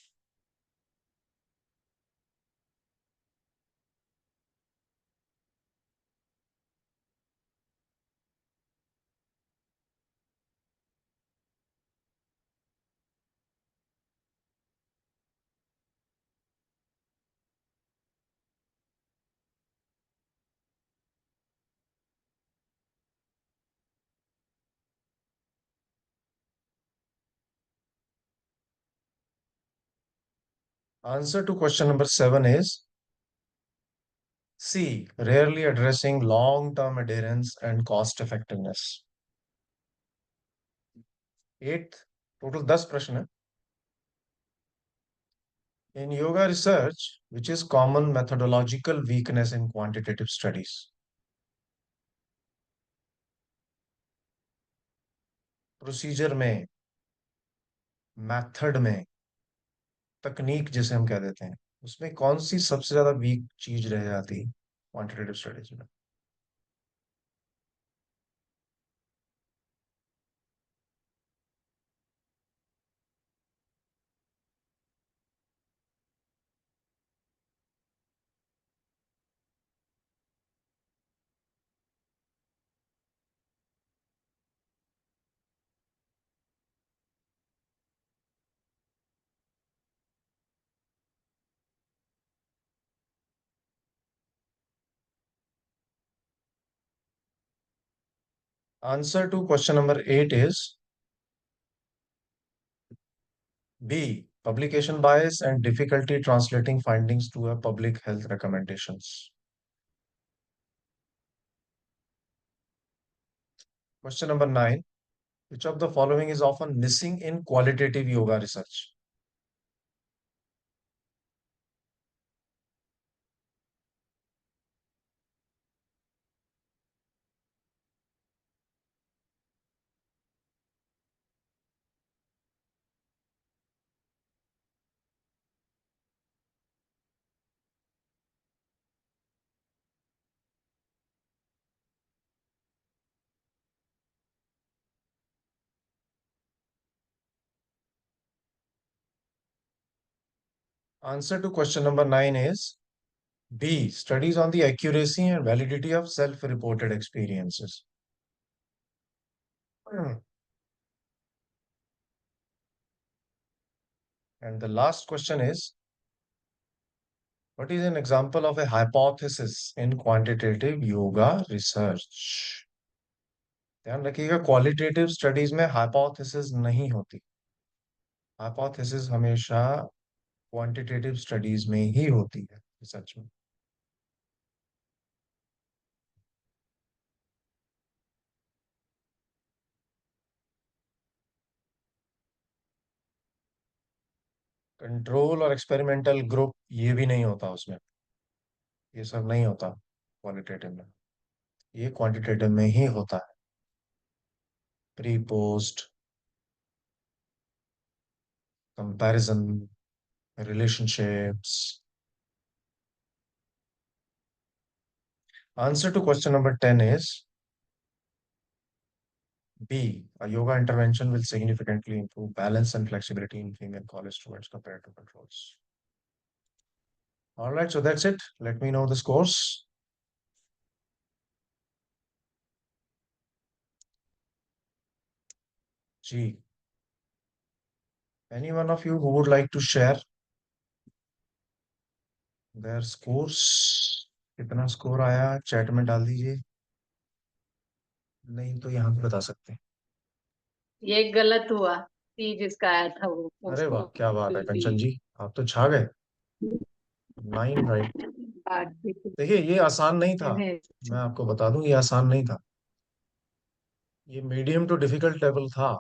Answer to question number 7 is C. Rarely addressing long-term adherence and cost effectiveness. 8th, total 10 प्रश्न है. In yoga research, which is common methodological weakness in quantitative studies? Procedure में, मेथड में, तकनीक जिसे हम कह देते हैं, उसमें कौन सी सबसे ज्यादा वीक चीज रह जाती है क्वांटिटेटिव स्टडीज में? Answer to question number 8 is B. Publication bias and difficulty translating findings to a public health recommendations. Question number 9. Which of the following is often missing in qualitative yoga research? Answer to question number 9 is B. Studies on the accuracy and validity of self-reported experiences. And the last question is, what is an example of a hypothesis in quantitative yoga research? ध्यान रखिएगा, क्वालिटेटिव स्टडीज में हाइपोथेसिस नहीं होती. हाइपोथेसिस हमेशा क्वांटिटेटिव स्टडीज में ही होती है रिसर्च में. कंट्रोल और एक्सपेरिमेंटल ग्रुप ये भी नहीं होता उसमें. ये सब नहीं होता क्वालिटेटिव में. ये क्वांटिटेटिव में ही होता है. Pre post comparison, relationships. Answer to question number 10 is B, a yoga intervention will significantly improve balance and flexibility in female college students compared to controls. All right, so that's it. Let me know the scores. G. Any one of you who would like to share their scores? कितना स्कोर आया चैट में डाल दीजिए, नहीं तो यहाँ पे बता सकते हैं। ये गलत हुआ, सी जिसका आया था वो अरे वाह, उसको क्या बात है कंचन भी जी, आप तो छा गए। 9 राइट। बात भी थी। देखिए ये आसान नहीं था, मैंने मैं आपको बता दूं ये आसान नहीं था, ये मीडियम टू डिफिकल्ट लेवल था।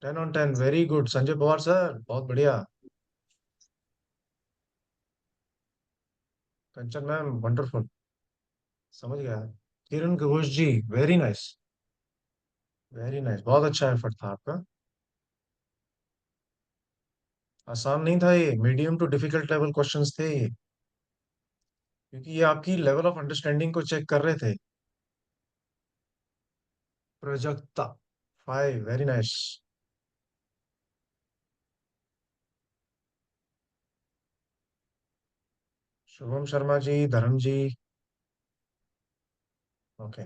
10 on 10, very good Sanjay Pawar sir, बहुत बढ़िया। कंचन मैम वंडरफुल, समझ गया। Kiran Ghosh ji, very nice, very nice, बहुत अच्छा एफर्ट था आपका। आसान नहीं था ये, medium to difficult level questions थे ये, क्योंकि ये आपकी लेवल ऑफ अंडरस्टैंडिंग को चेक कर रहे थे। Prajakta 5, very nice. Shubham Sharma ji, Dharam ji, okay,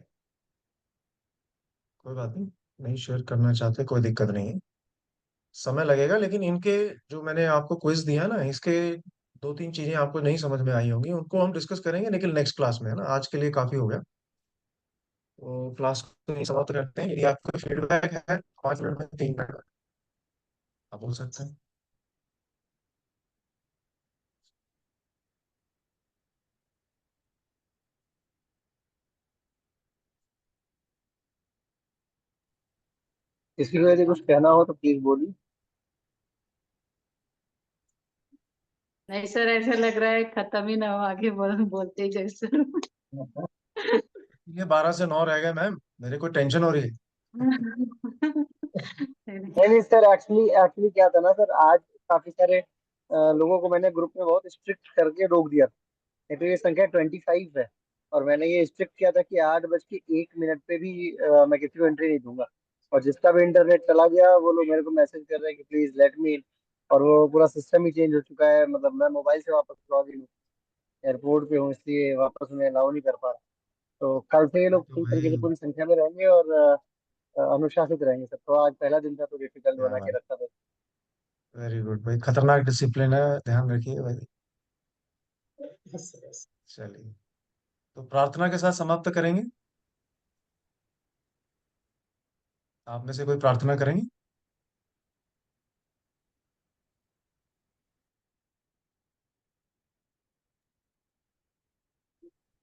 कोई बात नहीं, नहीं शेयर करना चाहते कोई दिक्कत नहीं है, समय लगेगा। लेकिन इनके जो मैंने आपको क्विज दिया ना, इसके 2-3 चीजें आपको नहीं समझ में आई होंगी, उनको हम डिस्कस करेंगे लेकिन नेक्स्ट क्लास में, है ना। आज के लिए काफी हो गया, तो क्लास को यहीं समाप्त करते हैं। यदि आपका फीडबैक है 5 मिनट में 3 मिनट आप बोल सकते हैं। किसी को यदि कुछ कहना हो तो प्लीज बोलिए। नहीं सर, ऐसा लग रहा है खत्म ही ना हो, आगे बोलते ही जैसे ये 12 से 9 रह गए मैम, मेरे को टेंशन हो रही है। नहीं नहीं सर, एक्चुअली एक्चुअली क्या था ना सर, आज काफी सारे लोगों को मैंने ग्रुप में बहुत स्ट्रिक्ट करके रोक दिया था। नहीं तो ये संख्या 25 है, और मैंने ये स्ट्रिक्ट किया था कि 8:01 पे भी मैं किसी को एंट्री नहीं दूंगा। और जिसका भी इंटरनेट चला गया वो लोग मेरे को मैसेज कर रहे हैं कि प्लीज लेट मी इन। और वो पूरा सिस्टम ही चेंज हो चुका है, मतलब मैं मोबाइल से वापस लॉग इन हूँ, एयरपोर्ट पे हूँ, इसलिए वापस उन्हें अलाउ नहीं कर पा रहा। तो कल से ये लोग तो पूरी तरीके भाई से पूरी संख्या में रहेंगे और अनुशासित रहेंगे सर। तो आज पहला दिन था तो डिफिकल्ट क्या बना बात, के रखा था। वेरी गुड भाई, खतरनाक डिसिप्लिन है, ध्यान रखिए भाई। चलिए, तो प्रार्थना के साथ समाप्त करेंगे। आप में से कोई प्रार्थना करेंगे?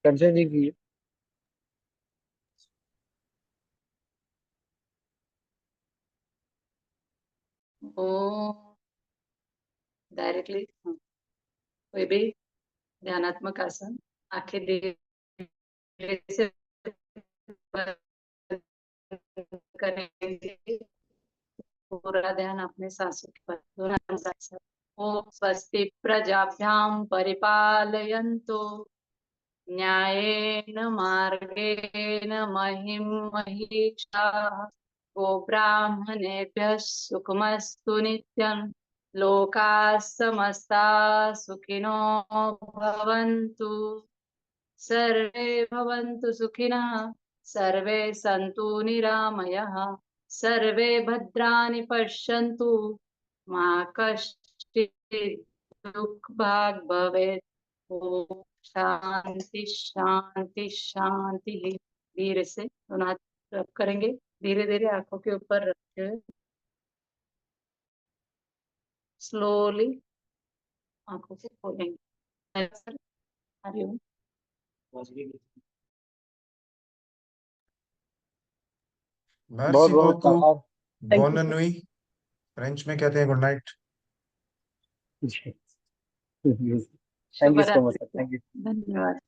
कंचन जी की। ओ डायरेक्टली कोई भी ध्यानात्मक आसन, आंखें धीरे से बंद करेंगे, पूरा ध्यान अपने सांसों के पर, दोनों सांस। ओम स्वस्ति प्रजाभ्याम परिपालयन्तु न्यायेन मार्गेण महिं महिषाः, गोब्राह्मणेभ्यः सुखमस्तु नित्यं, लोकाः समस्ताः सुखिनो भवन्तु, सर्वे भवन्तु सुखिनः, सर्वे सन्तु निरामयाः, सर्वे भद्राणि पश्यन्तु, मा कश्चित् दुःखभाग् भवेत्। ओम शांति शांति शांति। धीरे से दोनों हाथ रब करेंगे, धीरे धीरे आंखों के ऊपर रखते, स्लोली आंखों को खोलेंगे। हरिओम। बहुत merci बहुत beaucoup, आभार। Thank you bonne sir. nuit, French में कहते हैं गुड नाइट। जी। थैंक शुभ यू सो मच सर, रात्रि। Thank you. धन्यवाद।